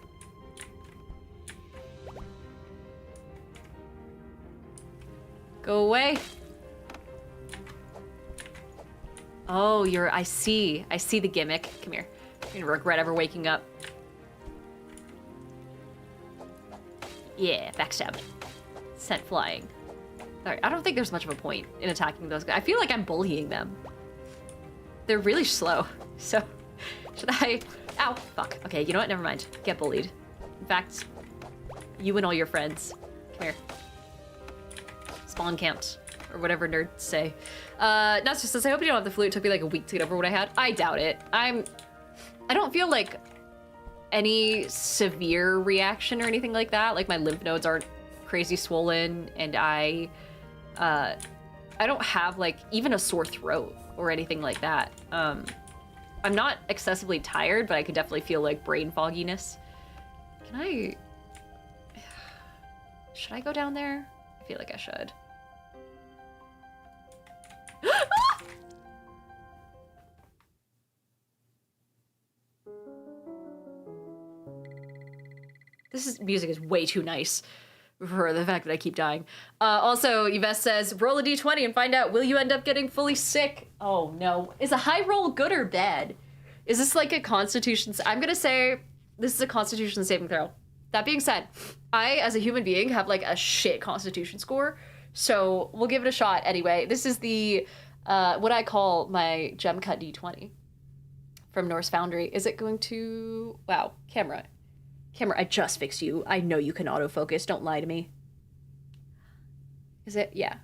Go away. Oh, I see the gimmick. Come here. You're gonna regret ever waking up. Yeah, backstab. Sent flying. Alright, I don't think there's much of a point in attacking those guys. I feel like I'm bullying them. They're really slow. So, should I... Ow, fuck. Okay, you know what? Never mind. Get bullied. In fact, you and all your friends. Come here. Spawn camped. Or whatever nerds say. Natsu says, I hope you don't have the flu. It took me like a week to get over what I had. I doubt it. I don't feel like any severe reaction or anything like that. Like my lymph nodes aren't crazy swollen, and I don't have like even a sore throat or anything like that. I'm not excessively tired, but I could definitely feel like brain fogginess. Should I go down there? I feel like I should. Music is way too nice for the fact that I keep dying. Also, Yves says, roll a d20 and find out, will you end up getting fully sick? Oh no. Is a high roll good or bad? Is this like a constitution? I'm gonna say this is a constitution saving throw. That being said, I, as a human being, have like a shit constitution score. So we'll give it a shot anyway. This is the, what I call my gem cut d20 from Norse Foundry. Is it going to, wow, camera, I just fixed you. I know you can autofocus. Don't lie to me. Is it? Yeah.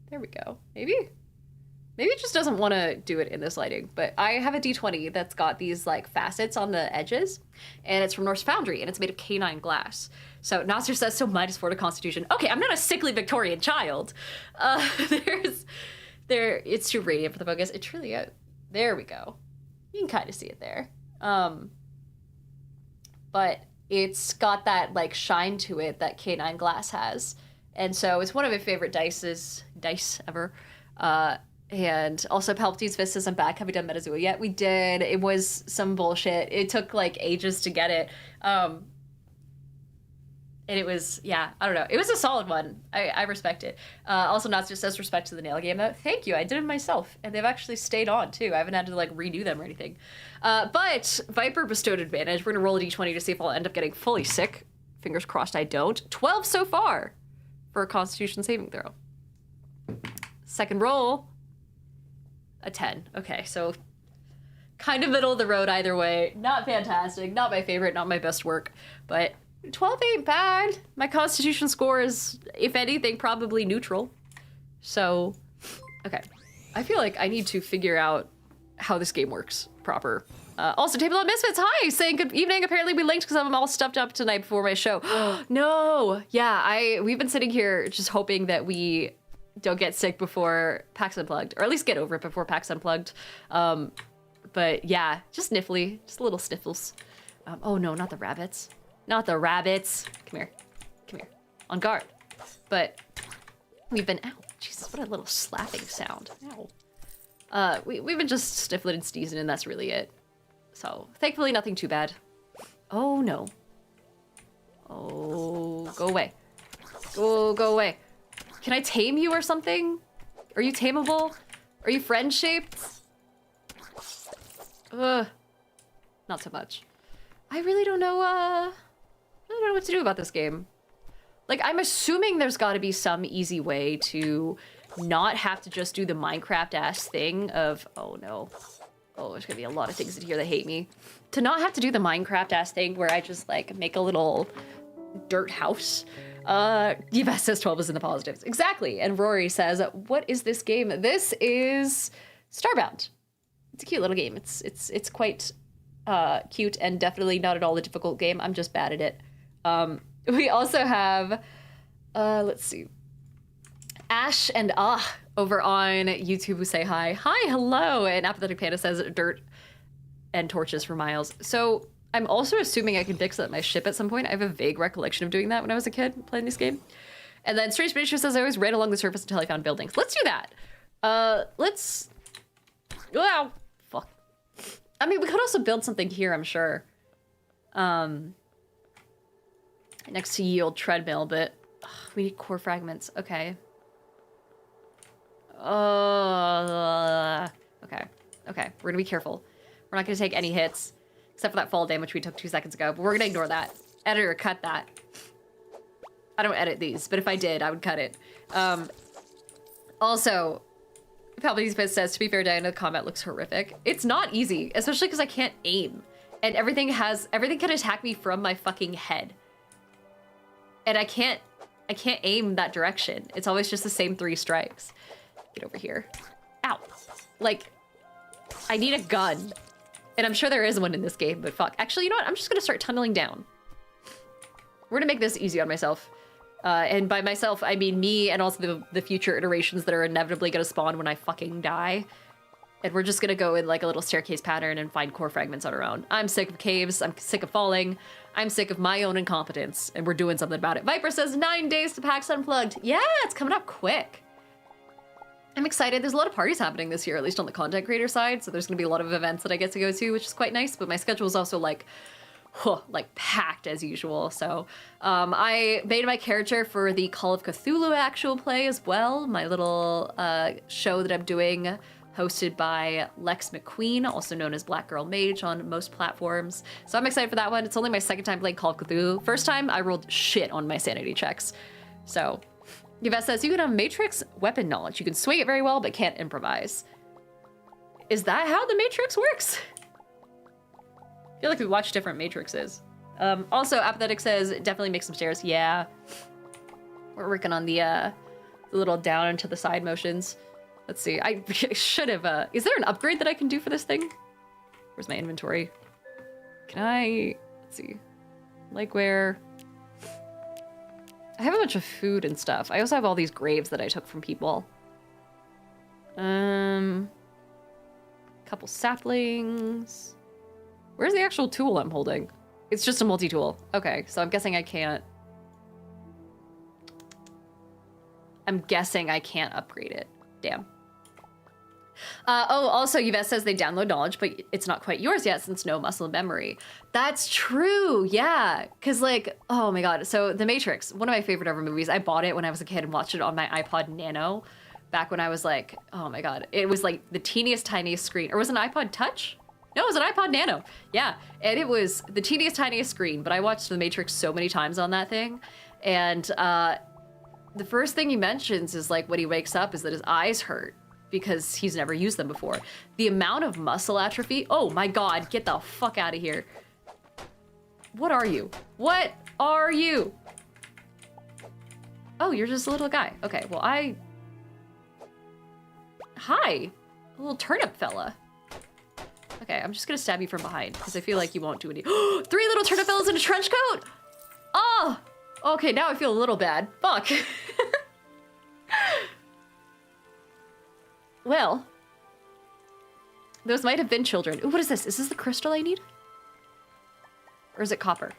There we go. Maybe it just doesn't want to do it in this lighting, but I have a D20 that's got these like facets on the edges, and it's from Norse Foundry, and it's made of canine glass. So Nasser says, so -4 to Constitution. Okay, I'm not a sickly Victorian child. It's too radiant for the focus. It truly is. There we go. You can kind of see it there. But it's got that like shine to it that canine glass has. And so it's one of my favorite dice ever. And also Palpatine's Fist says, I'm back. Have we done Metazooa yet? We did. It was some bullshit. It took like ages to get it. And it was, yeah, I don't know. It was a solid one. I respect it. Also, Natsu says respect to the nail game though. Thank you. I did it myself. And they've actually stayed on too. I haven't had to like redo them or anything. But Viper bestowed advantage. We're gonna roll a d20 to see if I'll end up getting fully sick. Fingers crossed I don't. 12 so far for a Constitution saving throw. Second roll, a 10. Okay, so kind of middle of the road either way. Not fantastic, not my favorite, not my best work, but 12 ain't bad. My Constitution score is, if anything, probably neutral. So, okay. I feel like I need to figure out how this game works proper. Also, Table of Misfits, hi, saying good evening. Apparently we linked because I'm all stuffed up tonight before my show. No, yeah, we've been sitting here just hoping that we don't get sick before PAX Unplugged, or at least get over it before PAX Unplugged. But yeah, just sniffly, just little sniffles. Oh no, not the rabbits. Not the rabbits. Come here, come here, on guard. But we've been, ow, Jesus, what a little slapping sound, ow. We've been just sniffling and sneezing, and that's really it. So, thankfully, nothing too bad. Oh, no. Oh, go away. Go away. Can I tame you or something? Are you tameable? Are you friend-shaped? Ugh. Not so much. I really don't know, what to do about this game. Like, I'm assuming there's gotta be some easy way to not have to just do the Minecraft-ass thing of, oh no. Oh, there's gonna be a lot of things in here that hate me. To not have to do the Minecraft-ass thing where I just, like, make a little dirt house. Yves says 12 is in the positives. Exactly. And Rory says, what is this game? This is Starbound. It's a cute little game. It's quite cute and definitely not at all a difficult game. I'm just bad at it. We also have, let's see, Ash and over on YouTube who say hi. Hi, hello. And Apathetic Panda says dirt and torches for miles. So I'm also assuming I can fix up my ship at some point. I have a vague recollection of doing that when I was a kid playing this game. And then Strange Miniature says I always ran along the surface until I found buildings. Let's do that. Wow, fuck. I mean, we could also build something here, I'm sure. Next to ye old treadmill, but we need core fragments. Okay. Okay, we're gonna be careful. We're not gonna take any hits, except for that fall damage we took 2 seconds ago, but we're gonna ignore that. Editor, cut that. I don't edit these, but if I did, I would cut it. Also, Palpatine says, to be fair, Diana, the combat looks horrific. It's not easy, especially because I can't aim. And everything can attack me from my fucking head. And I can't aim that direction. It's always just the same 3 strikes. Get over here. Ow. Like, I need a gun. And I'm sure there is one in this game, but fuck. Actually, you know what? I'm just gonna start tunneling down. We're gonna make this easy on myself. And by myself, I mean me and also the future iterations that are inevitably gonna spawn when I fucking die. And we're just gonna go in like a little staircase pattern and find core fragments on our own. I'm sick of caves, I'm sick of falling, I'm sick of my own incompetence, and we're doing something about it. Viper says 9 days to PAX Unplugged. Yeah, it's coming up quick. I'm excited. There's a lot of parties happening this year, at least on the content creator side, so there's gonna be a lot of events that I get to go to, which is quite nice, but my schedule is also like packed as usual. So I made my character for the Call of Cthulhu actual play as well, my little show that I'm doing, hosted by Lex McQueen, also known as Black Girl Mage on most platforms. So I'm excited for that one. It's only my second time playing Call of Cthulhu. First time, I rolled shit on my sanity checks. So Yvette says, you can have Matrix weapon knowledge. You can swing it very well, but can't improvise. Is that how the Matrix works? I feel like we watched different Matrixes. Also, Apathetic says, definitely make some stairs. Yeah. We're working on the little down and to the side motions. Let's see, I should have, is there an upgrade that I can do for this thing? Where's my inventory? Can I, let's see, like where? I have a bunch of food and stuff. I also have all these graves that I took from people. Couple saplings. Where's the actual tool I'm holding? It's just a multi-tool. Okay, so I'm guessing I can't. I'm guessing I can't upgrade it. Damn. Oh, also, Yvette says they download knowledge, but it's not quite yours yet since no muscle memory. That's true, yeah. Because, like, oh my god. So, The Matrix, one of my favorite ever movies. I bought it when I was a kid and watched it on my iPod Nano back when I was like, oh my god. It was like the teeniest, tiniest screen. Or was it an iPod Touch? No, it was an iPod Nano. Yeah, and it was the teeniest, tiniest screen, but I watched The Matrix so many times on that thing. And the first thing he mentions is, like, when he wakes up is that his eyes hurt, because he's never used them before. The amount of muscle atrophy, oh my god, get the fuck out of here. What are you? What are you? Oh, you're just a little guy. Okay, well hi. A little turnip fella. Okay, I'm just gonna stab you from behind because I feel like you won't do any. 3 little turnip fellas in a trench coat. Oh, okay. Now I feel a little bad. Fuck. Well, those might have been children. Ooh, what is this? Is this the crystal I need? Or is it copper?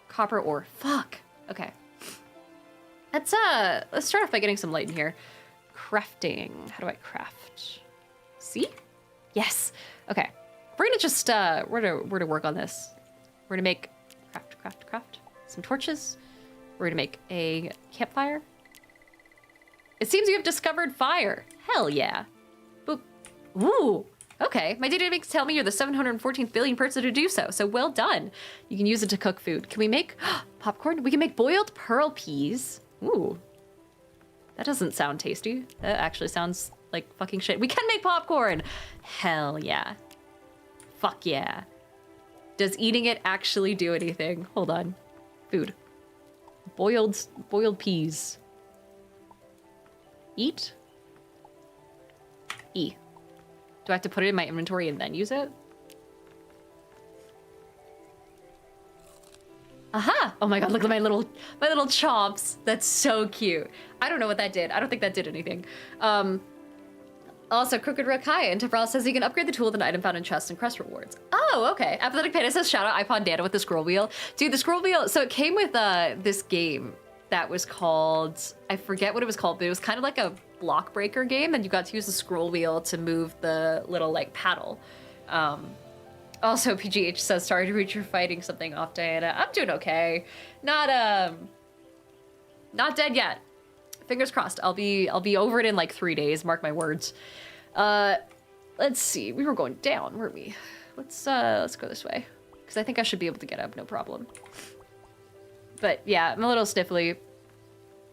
Copper ore. Fuck. Okay. Let's start off by getting some light in here. Crafting. How do I craft? See? Yes. Okay. We're gonna just we're to work on this. We're gonna make craft some torches. We're gonna make a campfire. It seems you have discovered fire. Hell yeah. Boop. Ooh. Okay. My database tell me you're the 714th billion person to do so. So well done. You can use it to cook food. Can we make popcorn? We can make boiled pearl peas. Ooh. That doesn't sound tasty. That actually sounds like fucking shit. We can make popcorn. Hell yeah. Fuck yeah. Does eating it actually do anything? Hold on. Food. Boiled peas. Eat? E. Do I have to put it in my inventory and then use it? Aha! Oh my god, look at my little chomps. That's so cute. I don't know what that did. I don't think that did anything. Also, Crooked Rakai and Tefral says you can upgrade the tool with an item found in chests and quest rewards. Oh, okay. Apathetic Panda says shout out iPod Nano with the scroll wheel. Dude, the scroll wheel, so it came with this game that was called, I forget what it was called, but it was kind of like a block breaker game, and you got to use the scroll wheel to move the little like paddle. Also, PGH says sorry to reach your fighting something off, Diana. I'm doing okay. Not dead yet. Fingers crossed. I'll be over it in like 3 days. Mark my words. Let's see. We were going down, weren't we? Let's go this way, because I think I should be able to get up, no problem. But yeah, I'm a little sniffly.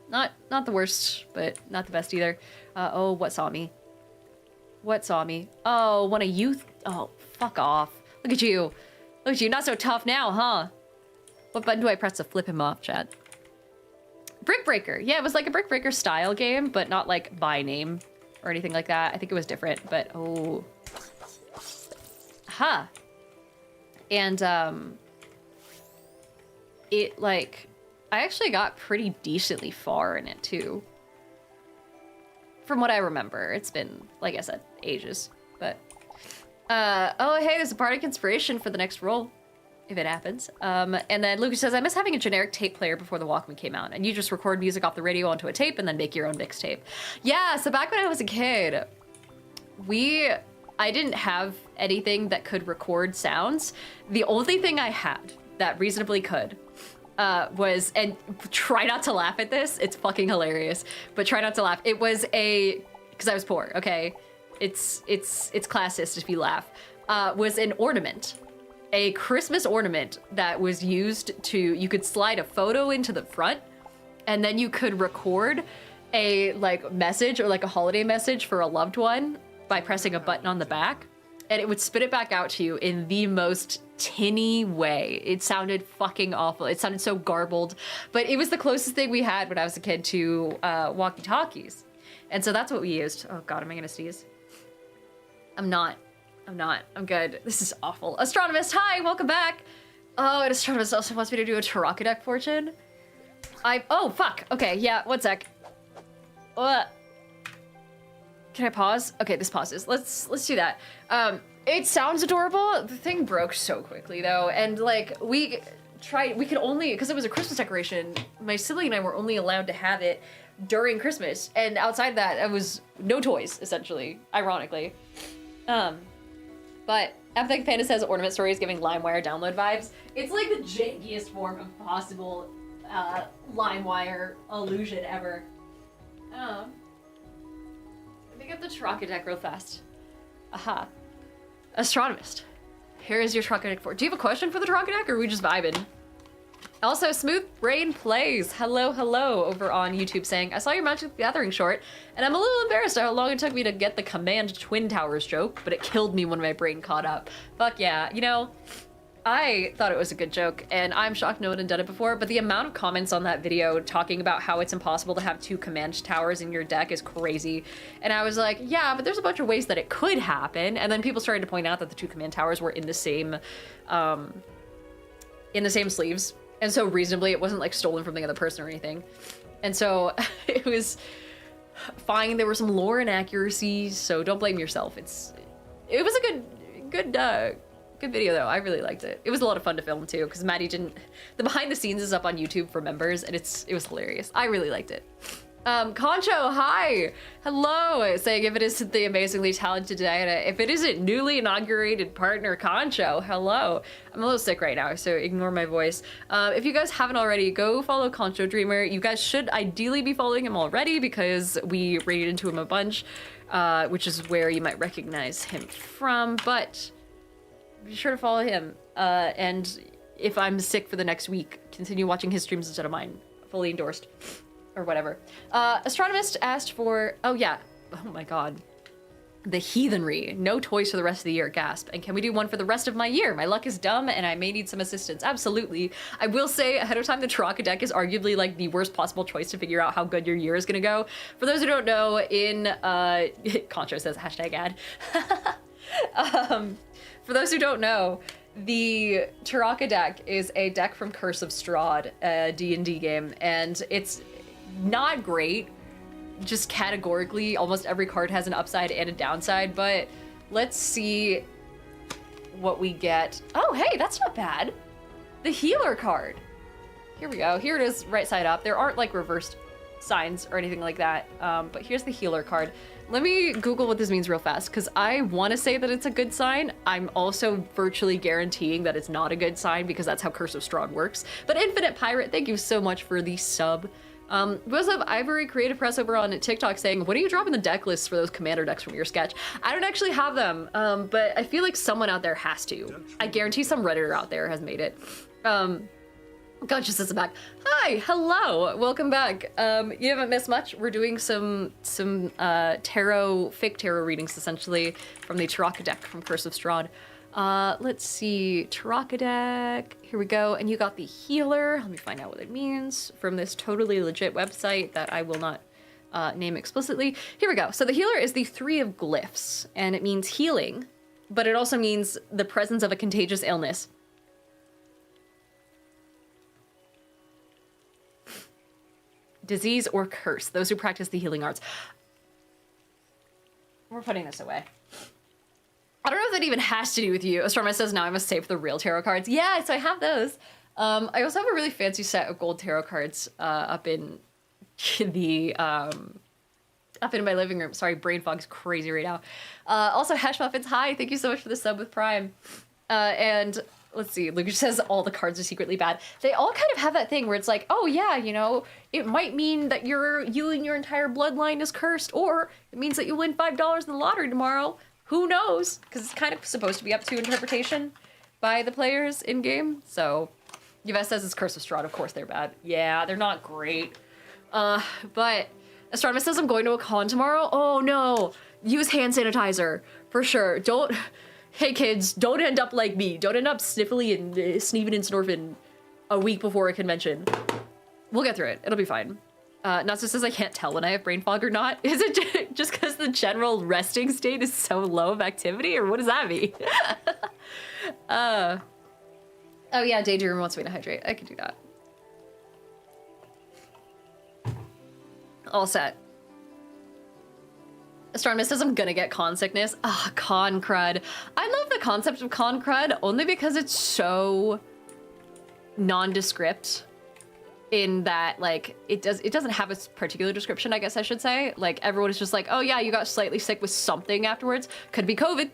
Not the worst, but not the best either. Oh, what saw me? What saw me? Oh, one of you. Oh, fuck off. Look at you. Look at you. Not so tough now, huh? What button do I press to flip him off, chat? Brick Breaker. Yeah, it was like a Brick Breaker style game, but not like by name or anything like that. I think it was different, but oh. Ha. And it like, I actually got pretty decently far in it too. From what I remember. It's been, like I said, ages, but oh, hey, there's a bardic inspiration for the next roll, if it happens. And then Lucas says, I miss having a generic tape player before the Walkman came out, and you just record music off the radio onto a tape and then make your own mixtape. Yeah, so back when I was a kid, I didn't have anything that could record sounds. The only thing I had that reasonably could was, and try not to laugh at this, it's fucking hilarious, but try not to laugh. It was because I was poor, okay? It's classist if you laugh. Was an ornament. A Christmas ornament that was used to, you could slide a photo into the front, and then you could record a like message or like a holiday message for a loved one by pressing a button on the back, and it would spit it back out to you in the most tinny way. It sounded fucking awful. It sounded so garbled, but it was the closest thing we had when I was a kid to walkie-talkies. And so that's what we used. Oh God, am I gonna sneeze? I'm not. I'm good. This is awful. Astronomist, hi, welcome back. Oh, and Astronomist also wants me to do a Tarakadek fortune. Oh, fuck. Okay, yeah, one sec. Can I pause? Okay, this pauses. Let's do that. It sounds adorable. The thing broke so quickly though, and like we could only, because it was a Christmas decoration, my sibling and I were only allowed to have it during Christmas, and outside that, it was no toys, essentially, ironically. But Apathetic Panda says Ornament Story is giving LimeWire download vibes. It's like the jankiest form of possible LimeWire illusion ever. Let me get the Tarakadek real fast. Aha. Astronomist. Here is your Tarakadek for. Do you have a question for the Tarakadek, or are we just vibing? Also, Smooth Brain Plays, hello over on YouTube, saying, I saw your Magic the Gathering short, and I'm a little embarrassed how long it took me to get the Command Twin Towers joke, but it killed me when my brain caught up. Fuck yeah. You know, I thought it was a good joke, and I'm shocked no one had done it before, but the amount of comments on that video talking about how it's impossible to have 2 command towers in your deck is crazy. And I was like, yeah, but there's a bunch of ways that it could happen. And then people started to point out that the 2 command towers were in the same sleeves. And so reasonably, it wasn't like stolen from the other person or anything. And so it was fine. There were some lore inaccuracies, so don't blame yourself. It was a good video though. I really liked it. It was a lot of fun to film too, because Maddie didn't. The behind the scenes is up on YouTube for members, and it was hilarious. I really liked it. Concho, hi, hello. Saying if it isn't the amazingly talented Diana, if it isn't newly inaugurated partner Concho, hello. I'm a little sick right now, so ignore my voice. If you guys haven't already, go follow Concho Dreamer. You guys should ideally be following him already because we raided into him a bunch, which is where you might recognize him from. But be sure to follow him. And if I'm sick for the next week, continue watching his streams instead of mine. Fully endorsed. Or whatever. Astronomist asked for, oh yeah, oh my god. The heathenry. No toys for the rest of the year, gasp. And can we do one for the rest of my year? My luck is dumb and I may need some assistance. Absolutely. I will say ahead of time, the Taraka deck is arguably like the worst possible choice to figure out how good your year is gonna go. For those who don't know, Concho says hashtag ad. For those who don't know, the Taraka deck is a deck from Curse of Strahd, a D&D game, and it's not great. Just categorically, almost every card has an upside and a downside, but let's see what we get. Oh, hey, that's not bad. The healer card. Here we go. Here it is, right side up. There aren't like reversed signs or anything like that, but here's the healer card. Let me Google what this means real fast, because I want to say that it's a good sign. I'm also virtually guaranteeing that it's not a good sign because that's how Curse of Strahd works. But Infinite Pirate, thank you so much for the sub. We also have Ivory Creative Press over on TikTok saying, when are you dropping the deck lists for those commander decks from your sketch? I don't actually have them, but I feel like someone out there has to. I guarantee some Redditor out there has made it. Consciousness is back. Hi, hello, welcome back. You haven't missed much. We're doing some tarot, fake tarot readings essentially from the Taraka deck from Curse of Strahd. Let's see, Taraka deck, here we go. And you got the healer. Let me find out what it means from this totally legit website that I will not name explicitly. Here we go. So the healer is the 3 of glyphs, and it means healing, but it also means the presence of a contagious illness. Disease or curse, those who practice the healing arts. We're putting this away. I don't know if that even has to do with you. Astronomer says now I must save the real tarot cards. Yeah, so I have those. I also have a really fancy set of gold tarot cards up in the up in my living room. Sorry, brain fog's crazy right now. Also, Hash Muffins, hi, thank you so much for the sub with Prime. And let's see, Lucas says all the cards are secretly bad. They all kind of have that thing where it's like, oh yeah, you know, it might mean that you and your entire bloodline is cursed, or it means that you win $5 in the lottery tomorrow. Who knows? Because it's kind of supposed to be up to interpretation by the players in game. So, Yves says it's Curse of Strahd. Of course they're bad. Yeah, they're not great. But Astronomer says I'm going to a con tomorrow. Oh no, use hand sanitizer for sure. Don't. Hey kids, don't end up like me. Don't end up sniffly and sneeving and snorfing a week before a convention. We'll get through it. It'll be fine. Natsu says I can't tell when I have brain fog or not. Is it just because the general resting state is so low of activity, or what does that mean? Oh yeah, Daydream wants me to hydrate. I can do that. All set. Astronomer says I'm gonna get con sickness. Ah, con crud. I love the concept of con crud only because it's so nondescript. In that, like, it doesn't have a particular description, I guess I should say. Like, everyone is just like, oh yeah, you got slightly sick with something afterwards. Could be COVID,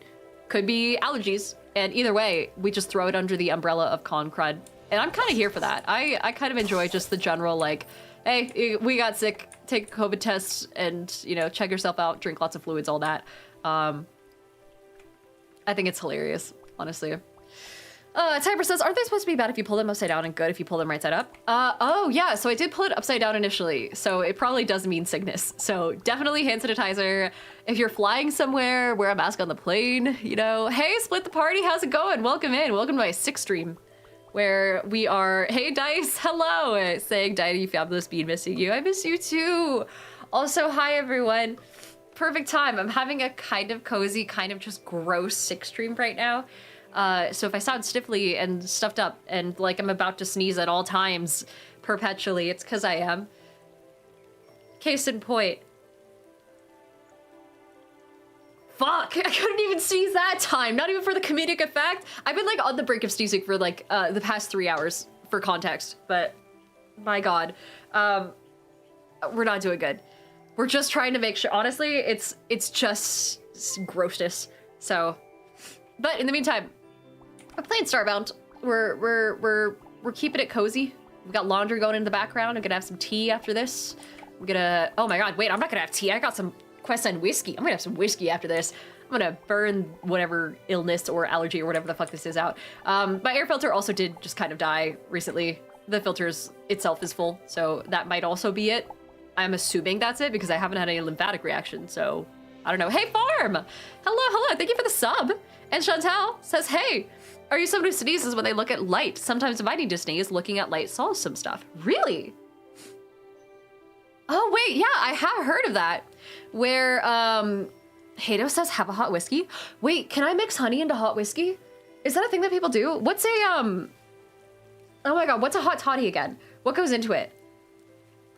could be allergies. And either way, we just throw it under the umbrella of con crud. And I'm kind of here for that. I kind of enjoy just the general, like, hey, we got sick, take a COVID test and, you know, check yourself out, drink lots of fluids, all that. I think it's hilarious, honestly. Typer says, aren't they supposed to be bad if you pull them upside down and good if you pull them right side up? Oh yeah, so I did pull it upside down initially, so it probably does mean sickness. So definitely hand sanitizer. If you're flying somewhere, wear a mask on the plane, you know. Hey, Split the Party, how's it going? Welcome in, welcome to my 6th stream, where we are, hey Dice, hello, saying Diety Fabulous Bean, missing you. I miss you too. Also, hi everyone. Perfect time. I'm having a kind of cozy, kind of just gross 6th stream right now. So if I sound stiffly and stuffed up and like I'm about to sneeze at all times perpetually, it's because I am. Case in point. Fuck, I couldn't even sneeze that time, not even for the comedic effect. I've been like on the brink of sneezing for like the past 3 hours for context, but my God, we're not doing good. We're just trying to make sure, honestly, it's just grossness, so. But in the meantime, we're playing Starbound. We're keeping it cozy. We've got laundry going in the background. I'm gonna have some tea after this. We're gonna, oh my God, wait, I'm not gonna have tea. I got some Quest End whiskey. I'm gonna have some whiskey after this. I'm gonna burn whatever illness or allergy or whatever the fuck this is out. My air filter also did just kind of die recently. The filters itself is full, so that might also be it. I'm assuming that's it because I haven't had any lymphatic reaction, so I don't know. Hey, Farm! Hello, thank you for the sub. And Chantal says, hey, are you someone who sneezes when they look at light? Sometimes if I need to sneeze, looking at light solves some stuff. Really? Oh, wait, yeah, I have heard of that. Where, Hato says, have a hot whiskey. Wait, can I mix honey into hot whiskey? Is that a thing that people do? What's a, oh my God, what's a hot toddy again? What goes into it?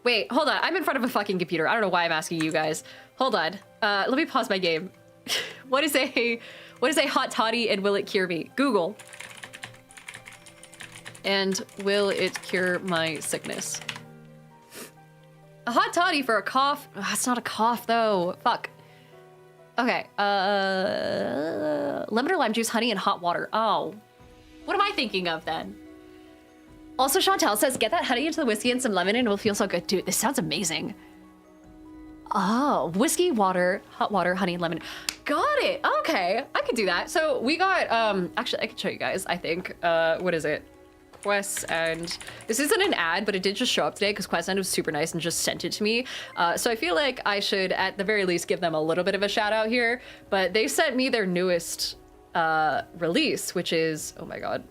Wait, hold on, I'm in front of a fucking computer. I don't know why I'm asking you guys. Hold on, let me pause my game. What is a hot toddy and will it cure me? Google. And will it cure my sickness? A hot toddy for a cough. Oh, it's not a cough though. Fuck. Okay. Lemon or lime juice, honey, and hot water. Oh. What am I thinking of then? Also, Chantal says, get that honey into the whiskey and some lemon and it will feel so good. Dude, this sounds amazing. Oh, whiskey, water, hot water, honey, and lemon. Got it. Okay, I could do that. So we got, actually, I could show you guys, I think. What is it? Quest End. This isn't an ad, but it did just show up today because Quest End was super nice and just sent it to me. So I feel like I should, at the very least, give them a little bit of a shout out here. But they sent me their newest release, which is, oh my God.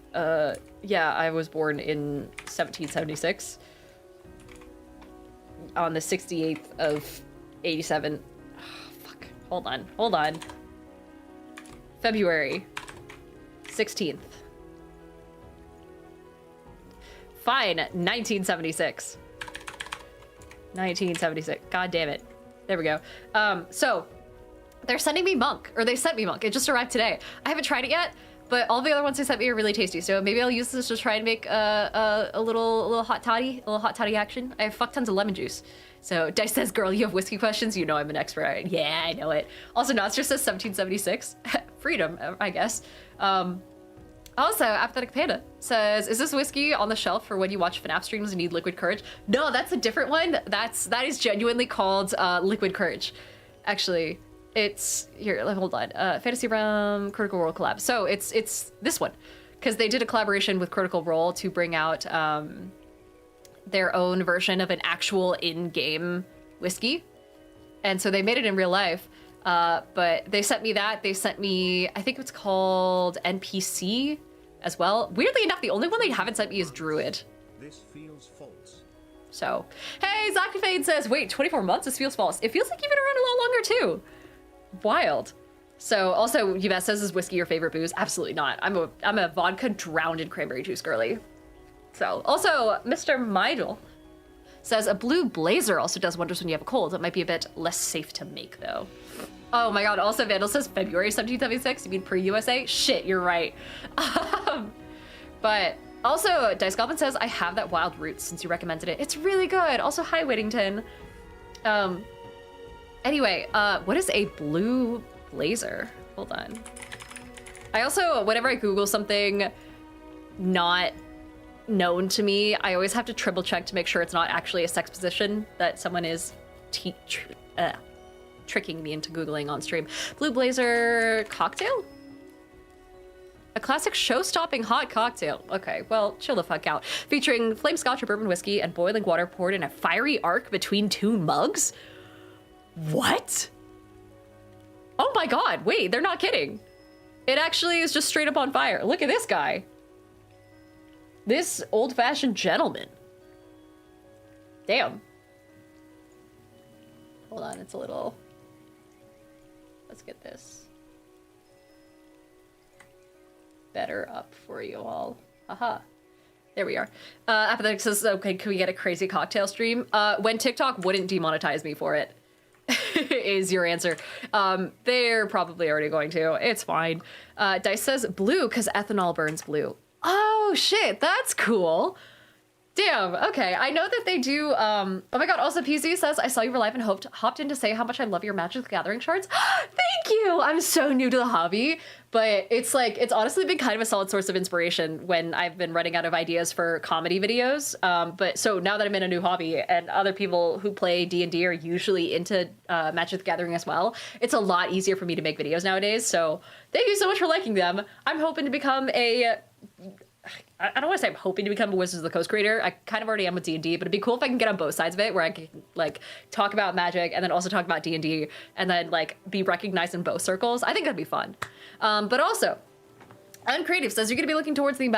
Yeah, I was born in 1776 on the 68th of 87. Oh, fuck. Hold on. February 16th. Fine, 1976. 1976. God damn it. There we go. So they're sending me Monk, or they sent me Monk. It just arrived today. I haven't tried it yet, but all the other ones they sent me are really tasty. So maybe I'll use this to try and make a little hot toddy, action. I have fuck tons of lemon juice. So Dice says, girl, you have whiskey questions? You know I'm an expert. Yeah, I know it. Also, Notster says 1776. Freedom, I guess. Also, Apathetic Panda says, is this whiskey on the shelf for when you watch FNAF streams and need liquid courage? No, that's a different one. That is genuinely called liquid courage. Actually, it's, here, hold on. Fantasy Realm Critical Role collab. So it's this one, because they did a collaboration with Critical Role to bring out their own version of an actual in-game whiskey. And so they made it in real life. But they sent me that. They sent me, I think it's called NPC as well. Weirdly enough, the only one they haven't sent me is Druid. This feels false. So, hey, Zakafade says, wait, 24 months? This feels false. It feels like you've been around a lot longer too. Wild. So also, Yvette says, is whiskey your favorite booze? Absolutely not. I'm a vodka drowned in cranberry juice girly. So, also, Mr. Meidel says, a blue blazer also does wonders when you have a cold. It might be a bit less safe to make though. Oh my God, also Vandal says February 1776, you mean pre-USA? Shit, you're right. But also, Dice Goblin says, I have that Wild Roots since you recommended it. It's really good. Also, hi, Whittington. Anyway, what is a blue blazer? Hold on. I also, whenever I Google something not known to me, I always have to triple check to make sure it's not actually a sex position that someone is tricking me into Googling on stream. Blue blazer cocktail? A classic show-stopping hot cocktail. Okay, well, chill the fuck out. Featuring flame scotch or bourbon whiskey and boiling water poured in a fiery arc between two mugs? What? Oh my god, wait, they're not kidding. It actually is just straight up on fire. Look at this guy. This old-fashioned gentleman. Damn. Hold on, it's a little... Let's get this better up for you all. Haha. There we are. Apathetic says, okay, can we get a crazy cocktail stream? When TikTok wouldn't demonetize me for it, is your answer. They're probably already going to. It's fine. Dice says blue because ethanol burns blue. Oh, shit. That's cool. Damn, okay. I know that they do, oh my god, also PZ says, I saw you were live and hopped in to say how much I love your Magic the Gathering shards. Thank you! I'm so new to the hobby, but it's like, it's honestly been kind of a solid source of inspiration when I've been running out of ideas for comedy videos. But so now that I'm in a new hobby and other people who play D&D are usually into Magic the Gathering as well, it's a lot easier for me to make videos nowadays. So thank you so much for liking them. I'm hoping to become I don't want to say I'm hoping to become a Wizards of the Coast creator. I kind of already am with D&D, but it'd be cool if I can get on both sides of it, where I can like talk about Magic and then also talk about D&D and then like be recognized in both circles. I think that'd be fun. But also, Uncreative says you're going to be looking towards the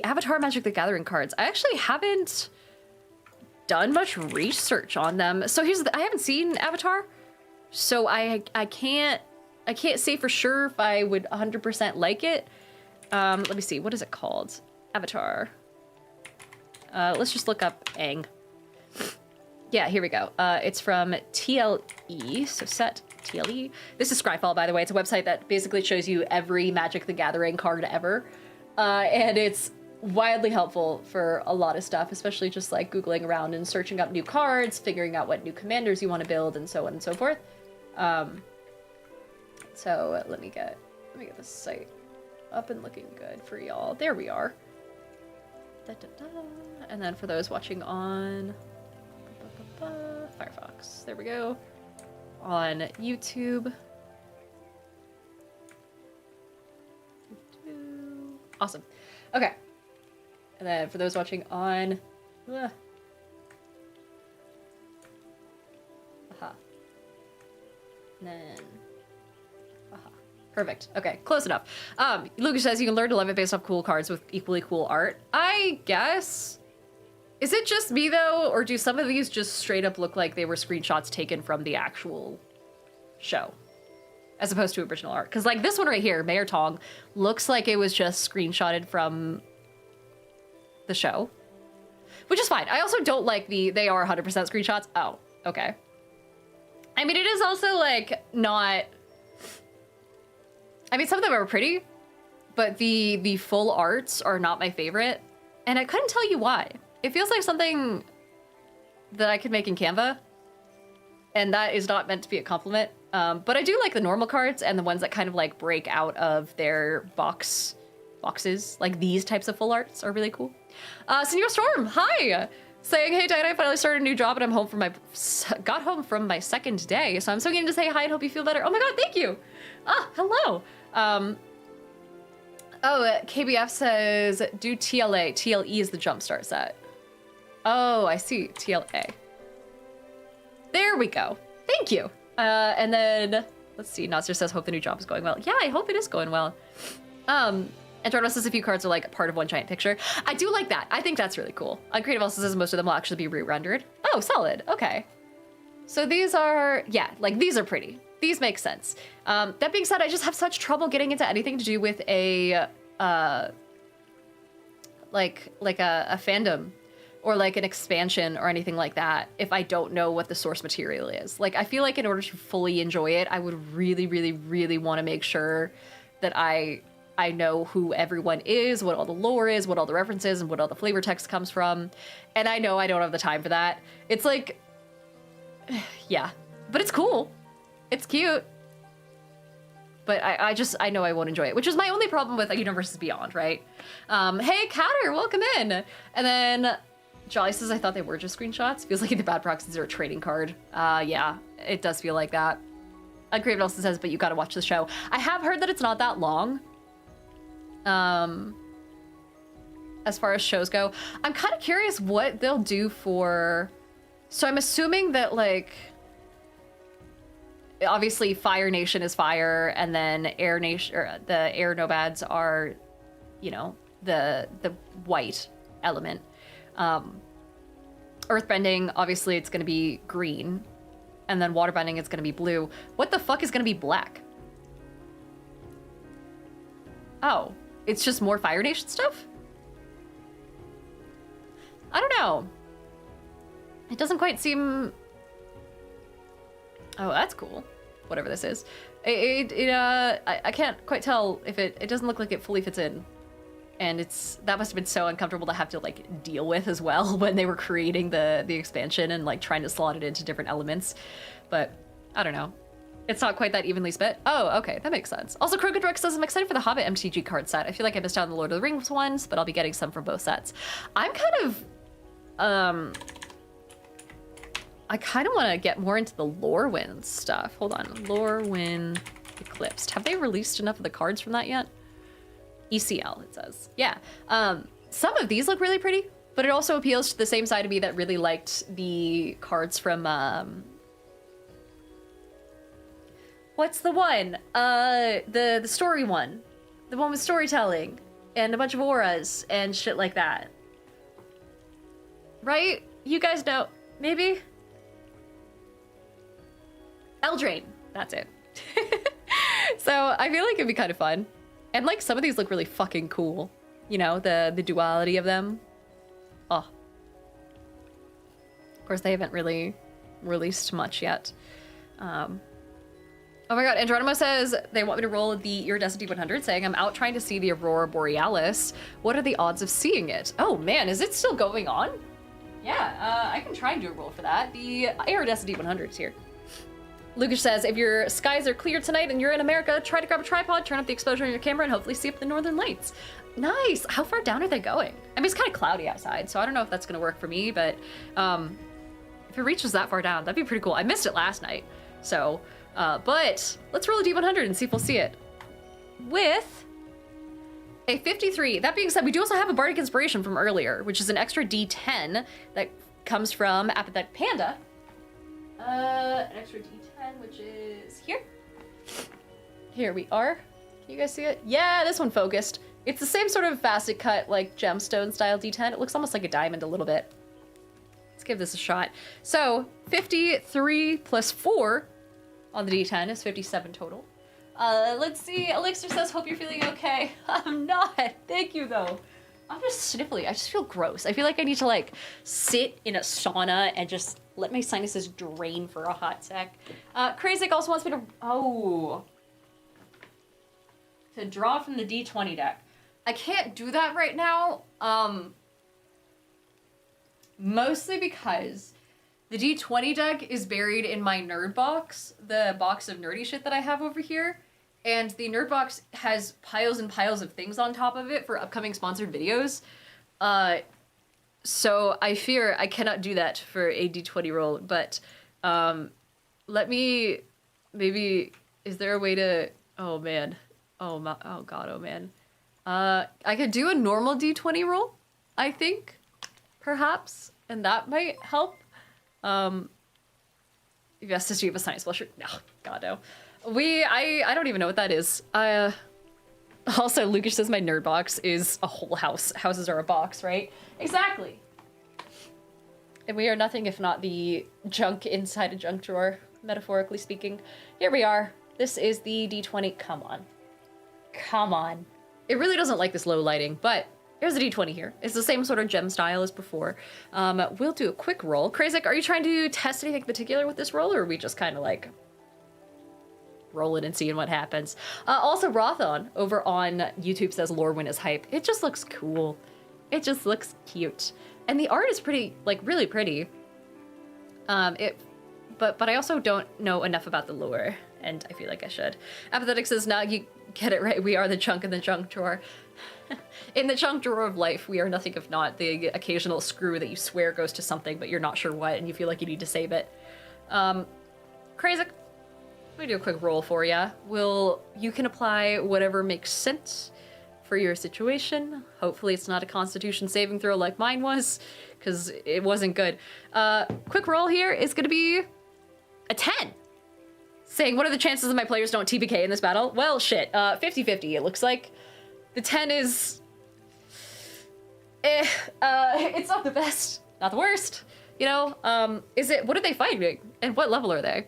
Avatar Magic the Gathering cards. I actually haven't done much research on them. So I haven't seen Avatar, so I can't say for sure if I would 100% like it. Let me see, what is it called? Avatar. Let's just look up Aang. Yeah, here we go. It's from TLE, so set TLE. This is Scryfall, by the way. It's a website that basically shows you every Magic the Gathering card ever. And it's wildly helpful for a lot of stuff, especially just like Googling around and searching up new cards, figuring out what new commanders you want to build, and so on and so forth. So let me get this site up and looking good for y'all. There we are. Da, da, da. And then for those watching on Firefox, there we go. On YouTube. Awesome. Okay. And then for those watching on aha. And then perfect. Okay, close enough. Lucas says you can learn to love it based off cool cards with equally cool art. I guess. Is it just me though, or do some of these just straight up look like they were screenshots taken from the actual show, as opposed to original art? Because like this one right here, Mayor Tong, looks like it was just screenshotted from the show, which is fine. I also don't like they are 100% screenshots. Oh, okay. I mean, it is also like not. I mean, some of them are pretty, but the full arts are not my favorite, and I couldn't tell you why. It feels like something that I could make in Canva, and that is not meant to be a compliment. But I do like the normal cards and the ones that kind of like break out of their boxes. Like these types of full arts are really cool. Senor Storm, hi! Saying, hey, Diana, I finally started a new job and got home from my second day, so I'm so keen to say hi and hope you feel better. Oh my god, thank you! Ah, hello! KBF says, do TLA. TLE is the jumpstart set. Oh, I see. TLA. There we go. Thank you. And then, let's see. Nazir says, hope the new job is going well. Yeah, I hope it is going well. Antonio says a few cards are like part of one giant picture. I do like that. I think that's really cool. Uncreative also says most of them will actually be re-rendered. Oh, solid. Okay. So these are, yeah, like these are pretty. These make sense. That being said, I just have such trouble getting into anything to do with a fandom or like an expansion or anything like that if I don't know what the source material is. Like, I feel like in order to fully enjoy it, I would really, really, really want to make sure that I know who everyone is, what all the lore is, what all the references, and what all the flavor text comes from. And I know I don't have the time for that. It's like, yeah, but it's cool. It's cute. But I know I won't enjoy it, which is my only problem with Universes Beyond, right? Hey, Catter, welcome in. And then Jolly says, I thought they were just screenshots. Feels like the bad proxies are a trading card. Yeah, it does feel like that. Uncreative also says, but you gotta watch the show. I have heard that it's not that long. as far as shows go. I'm kind of curious what they'll do for... So I'm assuming that, like... Obviously, Fire Nation is fire, and then Air Nation, or the Air Nomads are, you know, the white element. Earthbending, obviously, it's going to be green, and then waterbending is going to be blue. What the fuck is going to be black? Oh, it's just more Fire Nation stuff? I don't know. It doesn't quite seem... Oh, that's cool. Whatever this is. I can't quite tell if it doesn't look like it fully fits in. And that must have been so uncomfortable to have to, like, deal with as well when they were creating the expansion and, like, trying to slot it into different elements. But, I don't know. It's not quite that evenly split. Oh, okay, that makes sense. Also, Crooked Rex says, I'm excited for the Hobbit MTG card set. I feel like I missed out on the Lord of the Rings ones, but I'll be getting some from both sets. I kind of want to get more into the Lorwyn stuff. Hold on, Lorwyn Eclipsed. Have they released enough of the cards from that yet? ECL, it says. Yeah. Some of these look really pretty, but it also appeals to the same side of me that really liked the cards from, what's the one? The story one. The one with storytelling and a bunch of auras and shit like that. Right? You guys know, maybe? Eldraine, that's it. So I feel like it'd be kind of fun. And like some of these look really fucking cool. You know, the duality of them. Oh. Of course, they haven't really released much yet. Oh my god, Andronimo says they want me to roll the Iridescent D100, saying I'm out trying to see the Aurora Borealis. What are the odds of seeing it? Oh man, is it still going on? Yeah, I can try and do a roll for that. The Iridescent D100 is here. Lucas says, if your skies are clear tonight and you're in America, try to grab a tripod, turn up the exposure on your camera, and hopefully see up the northern lights. Nice. How far down are they going? I mean, it's kind of cloudy outside, so I don't know if that's going to work for me, but if it reaches that far down, that'd be pretty cool. I missed it last night, so, but let's roll a D100 and see if we'll see it. With a 53. That being said, we do also have a Bardic Inspiration from earlier, which is an extra D10 that comes from Apathetic Panda. An extra D10, which is here. Here we are. Can you guys see it? Yeah, this one focused. It's the same sort of facet cut, like gemstone style D10. It looks almost like a diamond a little bit. Let's give this a shot. So 53 plus 4 on the D10 is 57 total. Let's see. Elixir says, hope you're feeling okay. I'm not. Thank you, though. I'm just sniffly. I just feel gross. I feel like I need to, like, sit in a sauna and just let my sinuses drain for a hot sec. Krazik also wants me to draw from the D20 deck. I can't do that right now, mostly because the D20 deck is buried in my nerd box, the box of nerdy shit that I have over here. And the nerd box has piles and piles of things on top of it for upcoming sponsored videos. So I fear I cannot do that for a D20 roll, but let me, maybe, is there a way to, oh man, oh god, oh man. I could do a normal D20 roll, I think, perhaps, and that might help. Yes, does you have a science blusher? No, god no. I don't even know what that is. Also, Lucas says my nerd box is a whole house. Houses are a box, right? Exactly. And we are nothing if not the junk inside a junk drawer, metaphorically speaking. Here we are. This is the D20. Come on. Come on. It really doesn't like this low lighting, but here's the D20 here. It's the same sort of gem style as before. We'll do a quick roll. Krazik, are you trying to test anything particular with this roll, or are we just kind of like rolling and seeing what happens? Also, Rothon over on YouTube says Lorwyn is hype. It just looks cool. It just looks cute. And the art is pretty, like, really pretty. But I also don't know enough about the lore, and I feel like I should. Apathetic says, nah, you get it right. We are the chunk in the junk drawer. In the junk drawer of life, we are nothing if not the occasional screw that you swear goes to something, but you're not sure what, and you feel like you need to save it. Krazik, let me do a quick roll for you. You can apply whatever makes sense. for your situation. Hopefully it's not a constitution saving throw like mine was, because it wasn't good. Quick roll here is going to be a 10. Saying, what are the chances that my players don't TPK in this battle? Well, shit, 50-50 it looks like. The 10 is... it's not the best, not the worst. You know, what are they fighting? And what level are they?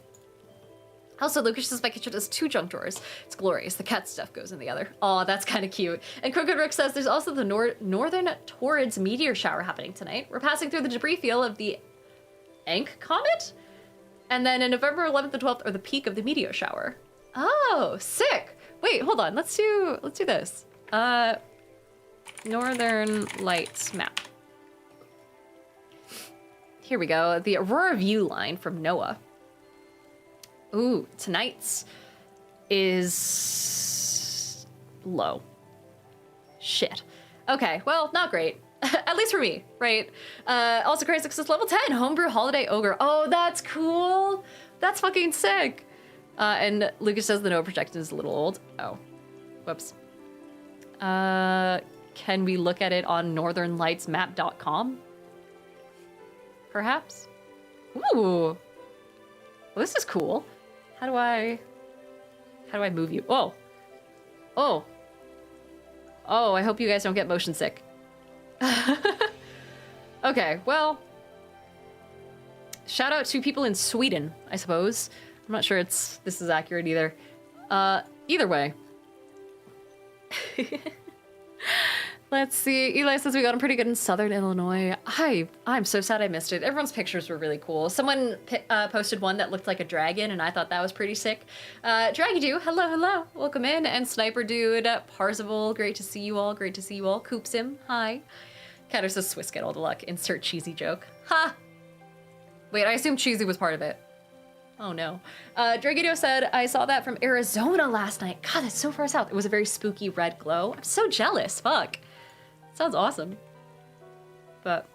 Also, Lucas says my kitchen has 2 junk drawers. It's glorious. The cat stuff goes in the other. Oh, that's kind of cute. And Crooked Rick says there's also the Northern Torrids meteor shower happening tonight. We're passing through the debris field of the Ankh comet? And then in November 11th and 12th are the peak of the meteor shower. Oh, sick. Wait, hold on. Let's do this. Northern Lights map. Here we go. The Aurora view line from NOAA. Ooh, tonight's is low. Shit. Okay, well, not great. At least for me, right? Also, Crazy says level 10, Homebrew Holiday Ogre. Oh, that's cool. That's fucking sick. And Lucas says the NOAA projection is a little old. Oh, whoops. Can we look at it on northernlightsmap.com? Perhaps? Ooh. Well, this is cool. How do I move you? Oh. Oh. Oh, I hope you guys don't get motion sick. Okay, well. Shout out to people in Sweden, I suppose. I'm not sure this is accurate either. Either way. Let's see. Eli says we got him pretty good in Southern Illinois. I'm so sad I missed it. Everyone's pictures were really cool. Someone posted one that looked like a dragon, and I thought that was pretty sick. Draggy Doo, hello. Welcome in. And Sniper Dude, Parzival, great to see you all. Great to see you all. Coops him, hi. Catter says Swiss get all the luck. Insert cheesy joke. Ha! Wait, I assume cheesy was part of it. Oh no. Dragido said, I saw that from Arizona last night. God, that's so far south. It was a very spooky red glow. I'm so jealous. Fuck. Sounds awesome. But,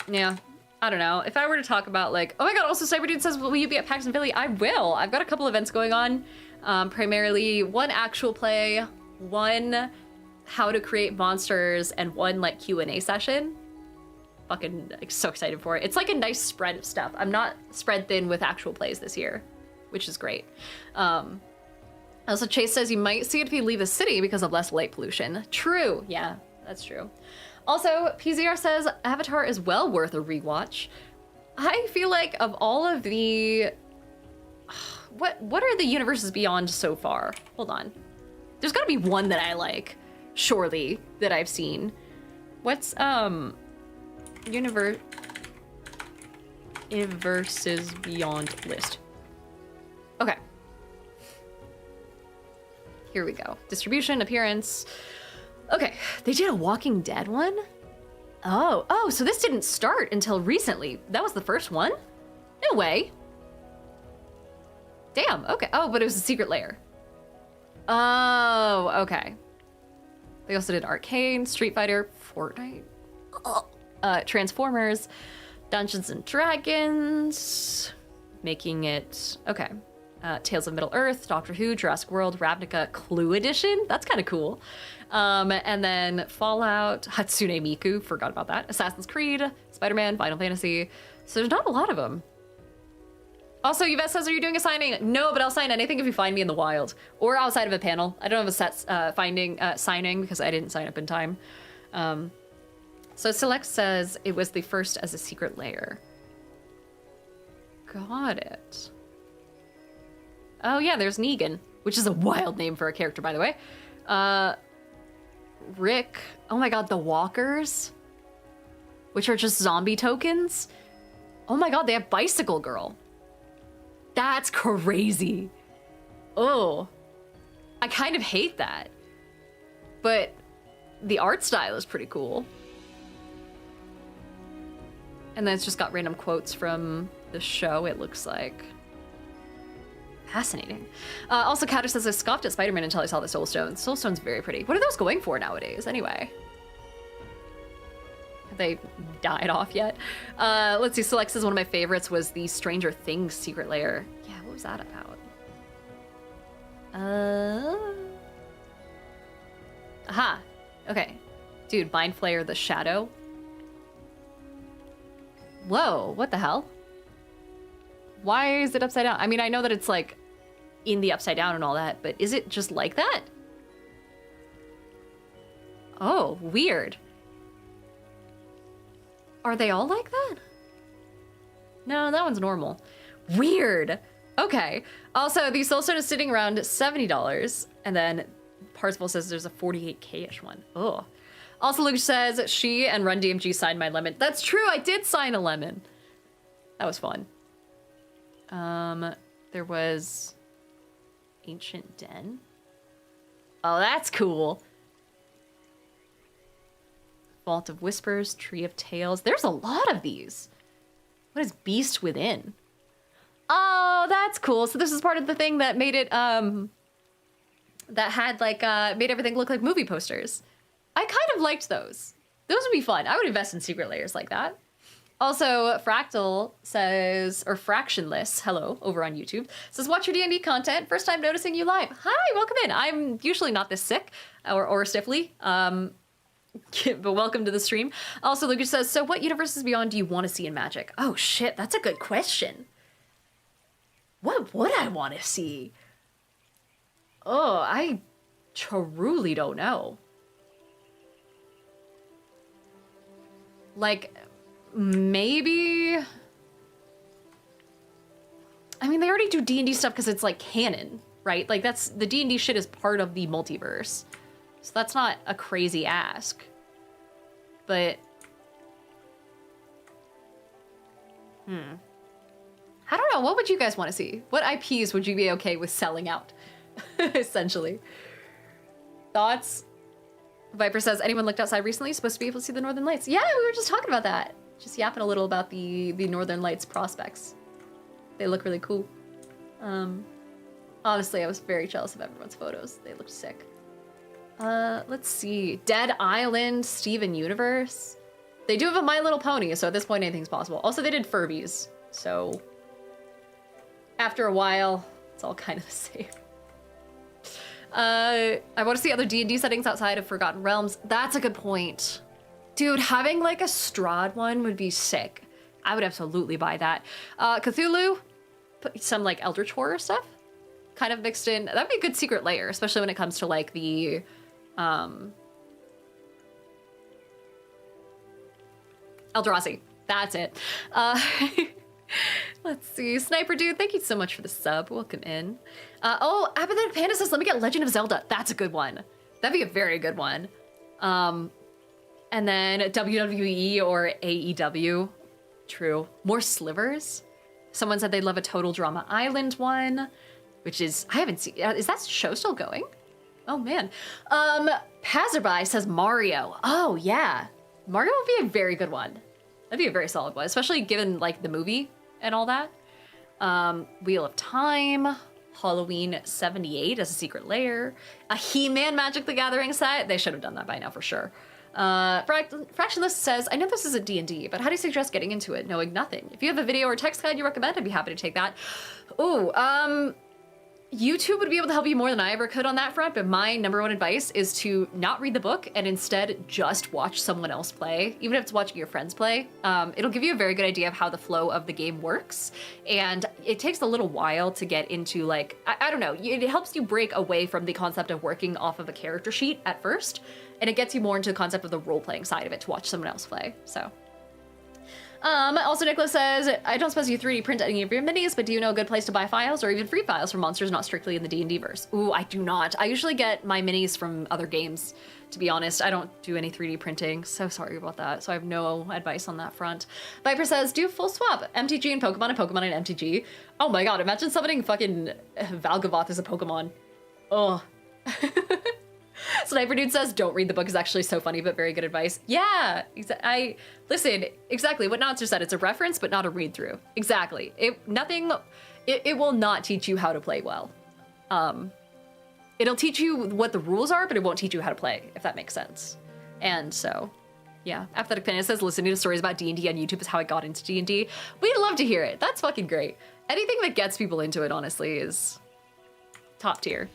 yeah. I don't know. If I were to talk about like, oh my god, also Cyberdude says, will you be at PAX in Philly? I will. I've got a couple events going on. Primarily one actual play, one how to create monsters, and one like Q&A session. Fucking so excited for it. It's like a nice spread of stuff. I'm not spread thin with actual plays this year, which is great. Also, Chase says you might see it if you leave the city because of less light pollution. True. Yeah, that's true. Also, PZR says Avatar is well worth a rewatch. I feel like of all of the... What are the universes beyond so far? Hold on. There's gotta be one that I like, surely, that I've seen. What's, universes beyond list. Okay. Here we go. Distribution, appearance. Okay, they did a Walking Dead one? Oh, so this didn't start until recently. That was the first one? No way. Damn, okay. Oh, but it was a secret layer. Oh, okay. They also did Arcane, Street Fighter, Fortnite. Transformers, Dungeons and Dragons, making it, okay. Tales of Middle-earth, Doctor Who, Jurassic World, Ravnica, Clue Edition, that's kind of cool. And then Fallout, Hatsune Miku, forgot about that, Assassin's Creed, Spider-Man, Final Fantasy, so there's not a lot of them. Also, Yvette says, are you doing a signing? No, but I'll sign anything if you find me in the wild, or outside of a panel. I don't have a set signing because I didn't sign up in time. So Select says it was the first as a secret layer. Got it. Oh yeah, there's Negan, which is a wild name for a character, by the way. Rick. Oh my god, the Walkers, which are just zombie tokens. Oh my god, they have Bicycle Girl. That's crazy. Oh, I kind of hate that, but the art style is pretty cool. And then it's just got random quotes from the show, it looks like. Fascinating. Also, Catter says, I scoffed at Spider-Man until I saw the Soul Stone. Soul Stone's very pretty. What are those going for nowadays, anyway? Have they died off yet? Let's see, Select says one of my favorites was the Stranger Things secret layer. Yeah, what was that about? Aha. Okay. Dude, Mind Flayer the Shadow. Whoa, what the hell? Why is it upside down? I mean, I know that it's like in the upside down and all that, but is it just like that? Oh, weird. Are they all like that? No, that one's normal. Weird. Okay. Also, the Soul Stone is sitting around $70, and then Parsifal says there's a 48K-ish one. Oh. Also, Luke says she and Run DMG signed my lemon. That's true. I did sign a lemon. That was fun. There was Ancient Den. Oh, that's cool. Vault of Whispers, Tree of Tales. There's a lot of these. What is Beast Within? Oh, that's cool. So this is part of the thing that made it, that had like, made everything look like movie posters. I kind of liked those. Those would be fun. I would invest in secret layers like that. Also, Fractal says, or Fractionless, hello, over on YouTube, says, watch your D&D content. First time noticing you live. Hi, welcome in. I'm usually not this sick or stiffly, but welcome to the stream. Also, Lucas says, so what universes beyond do you want to see in Magic? Oh shit, that's a good question. What would I want to see? Oh, I truly don't know. Like, maybe... I mean, they already do D&D stuff because it's, like, canon, right? Like, that's... The D&D shit is part of the multiverse. So that's not a crazy ask. But... I don't know. What would you guys want to see? What IPs would you be okay with selling out? Essentially. Thoughts? Viper says, anyone looked outside recently? Supposed to be able to see the Northern Lights. Yeah, we were just talking about that. Just yapping a little about the Northern Lights prospects. They look really cool. Honestly, I was very jealous of everyone's photos. They looked sick. Let's see. Dead Island, Steven Universe. They do have a My Little Pony, so at this point anything's possible. Also, they did Furbies, so after a while, it's all kind of the same. I want to see other D&D settings outside of Forgotten Realms. That's a good point. Dude, having like a Strahd one would be sick. I would absolutely buy that. Cthulhu, put some like Eldritch Horror stuff kind of mixed in. That'd be a good secret layer, especially when it comes to like the, Eldrazi. That's it. Let's see. Sniper Dude, thank you so much for the sub. Welcome in. Oh, Apathetic Panda says, let me get Legend of Zelda. That's a good one. That'd be a very good one. And then WWE or AEW. True. More slivers. Someone said they'd love a Total Drama Island one, which is, I haven't seen, is that show still going? Oh man. Passerby says Mario. Oh yeah. Mario would be a very good one. That'd be a very solid one, especially given like the movie and all that. Wheel of Time, Halloween 78 as a secret layer, a He-Man Magic the Gathering set. They should have done that by now for sure. Fractionless says, I know this isn't D&D, but how do you suggest getting into it knowing nothing? If you have a video or text guide you recommend, I'd be happy to take that. Ooh, YouTube would be able to help you more than I ever could on that front, but my number one advice is to not read the book and instead just watch someone else play, even if it's watching your friends play. It'll give you a very good idea of how the flow of the game works, and it takes a little while to get into like, I don't know, it helps you break away from the concept of working off of a character sheet at first, and it gets you more into the concept of the role-playing side of it to watch someone else play, so. Also Nicholas says, I don't suppose you 3D print any of your minis, but do you know a good place to buy files or even free files for monsters not strictly in the D&D verse? Ooh, I do not. I usually get my minis from other games, to be honest. I don't do any 3D printing. So sorry about that. So I have no advice on that front. Viper says, do full swap. MTG and Pokemon and MTG. Oh my god, imagine summoning fucking Valgavoth as a Pokemon. Oh. Sniper Dude says, don't read the book is actually so funny, but very good advice. Yeah, listen, exactly what Notzer said. It's a reference, but not a read through. Exactly. It will not teach you how to play well. It'll teach you what the rules are, but it won't teach you how to play, if that makes sense. And so, yeah. Apathetic Panda says, listening to stories about D&D on YouTube is how I got into D&D. We'd love to hear it. That's fucking great. Anything that gets people into it, honestly, is top tier.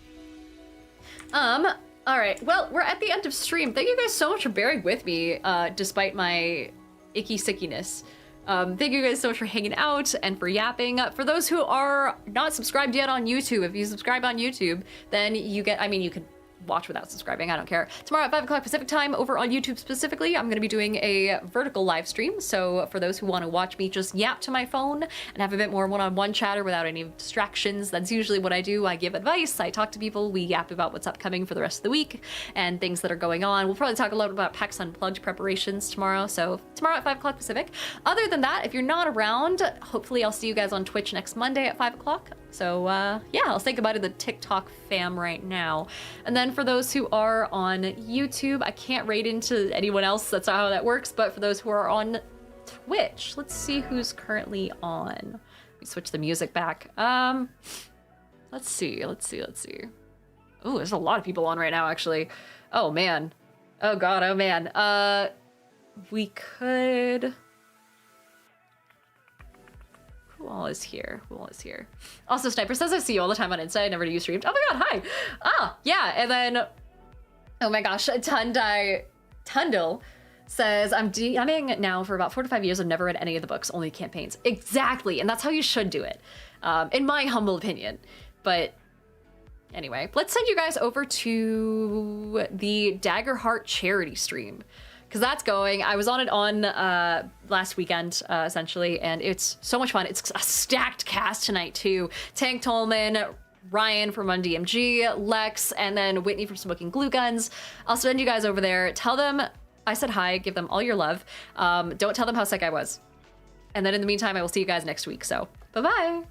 All right, well, we're at the end of stream. Thank you guys so much for bearing with me, despite my icky sickiness. Thank you guys so much for hanging out and for yapping. For those who are not subscribed yet on YouTube, if you subscribe on YouTube, then you get, I mean, you can watch without subscribing, I don't care. Tomorrow at 5 o'clock Pacific time over on YouTube specifically, I'm gonna be doing a vertical live stream. So for those who wanna watch me just yap to my phone and have a bit more one-on-one chatter without any distractions, that's usually what I do. I give advice, I talk to people, we yap about what's upcoming for the rest of the week and things that are going on. We'll probably talk a lot about PAX Unplugged preparations tomorrow. So tomorrow at 5 o'clock Pacific. Other than that, if you're not around, hopefully I'll see you guys on Twitch next Monday at 5 o'clock. So yeah, I'll think about it, the TikTok fam right now. And then for those who are on YouTube, I can't rate into anyone else, that's not how that works, but for those who are on Twitch, let's see who's currently on. Let me switch the music back. Let's see. Oh, there's a lot of people on right now, actually. Oh man. Oh god, oh man. We could... Who all is here? Also, Sniper says I see you all the time on Insta. I never do you streamed. Oh my god, hi! Ah, yeah, and then... Oh my gosh, Tundle says, I'm DMing now for about 4 to 5 years. I've never read any of the books, only campaigns. Exactly, and that's how you should do it, in my humble opinion. But anyway, let's send you guys over to the Daggerheart charity stream, because that's going. I was on it on last weekend, essentially, and it's so much fun. It's a stacked cast tonight, too. Tank Tolman, Ryan from Run DMG, Lex, and then Whitney from Smoking Glue Guns. I'll send you guys over there. Tell them I said hi, give them all your love. Don't tell them how sick I was. And then in the meantime, I will see you guys next week, so bye-bye.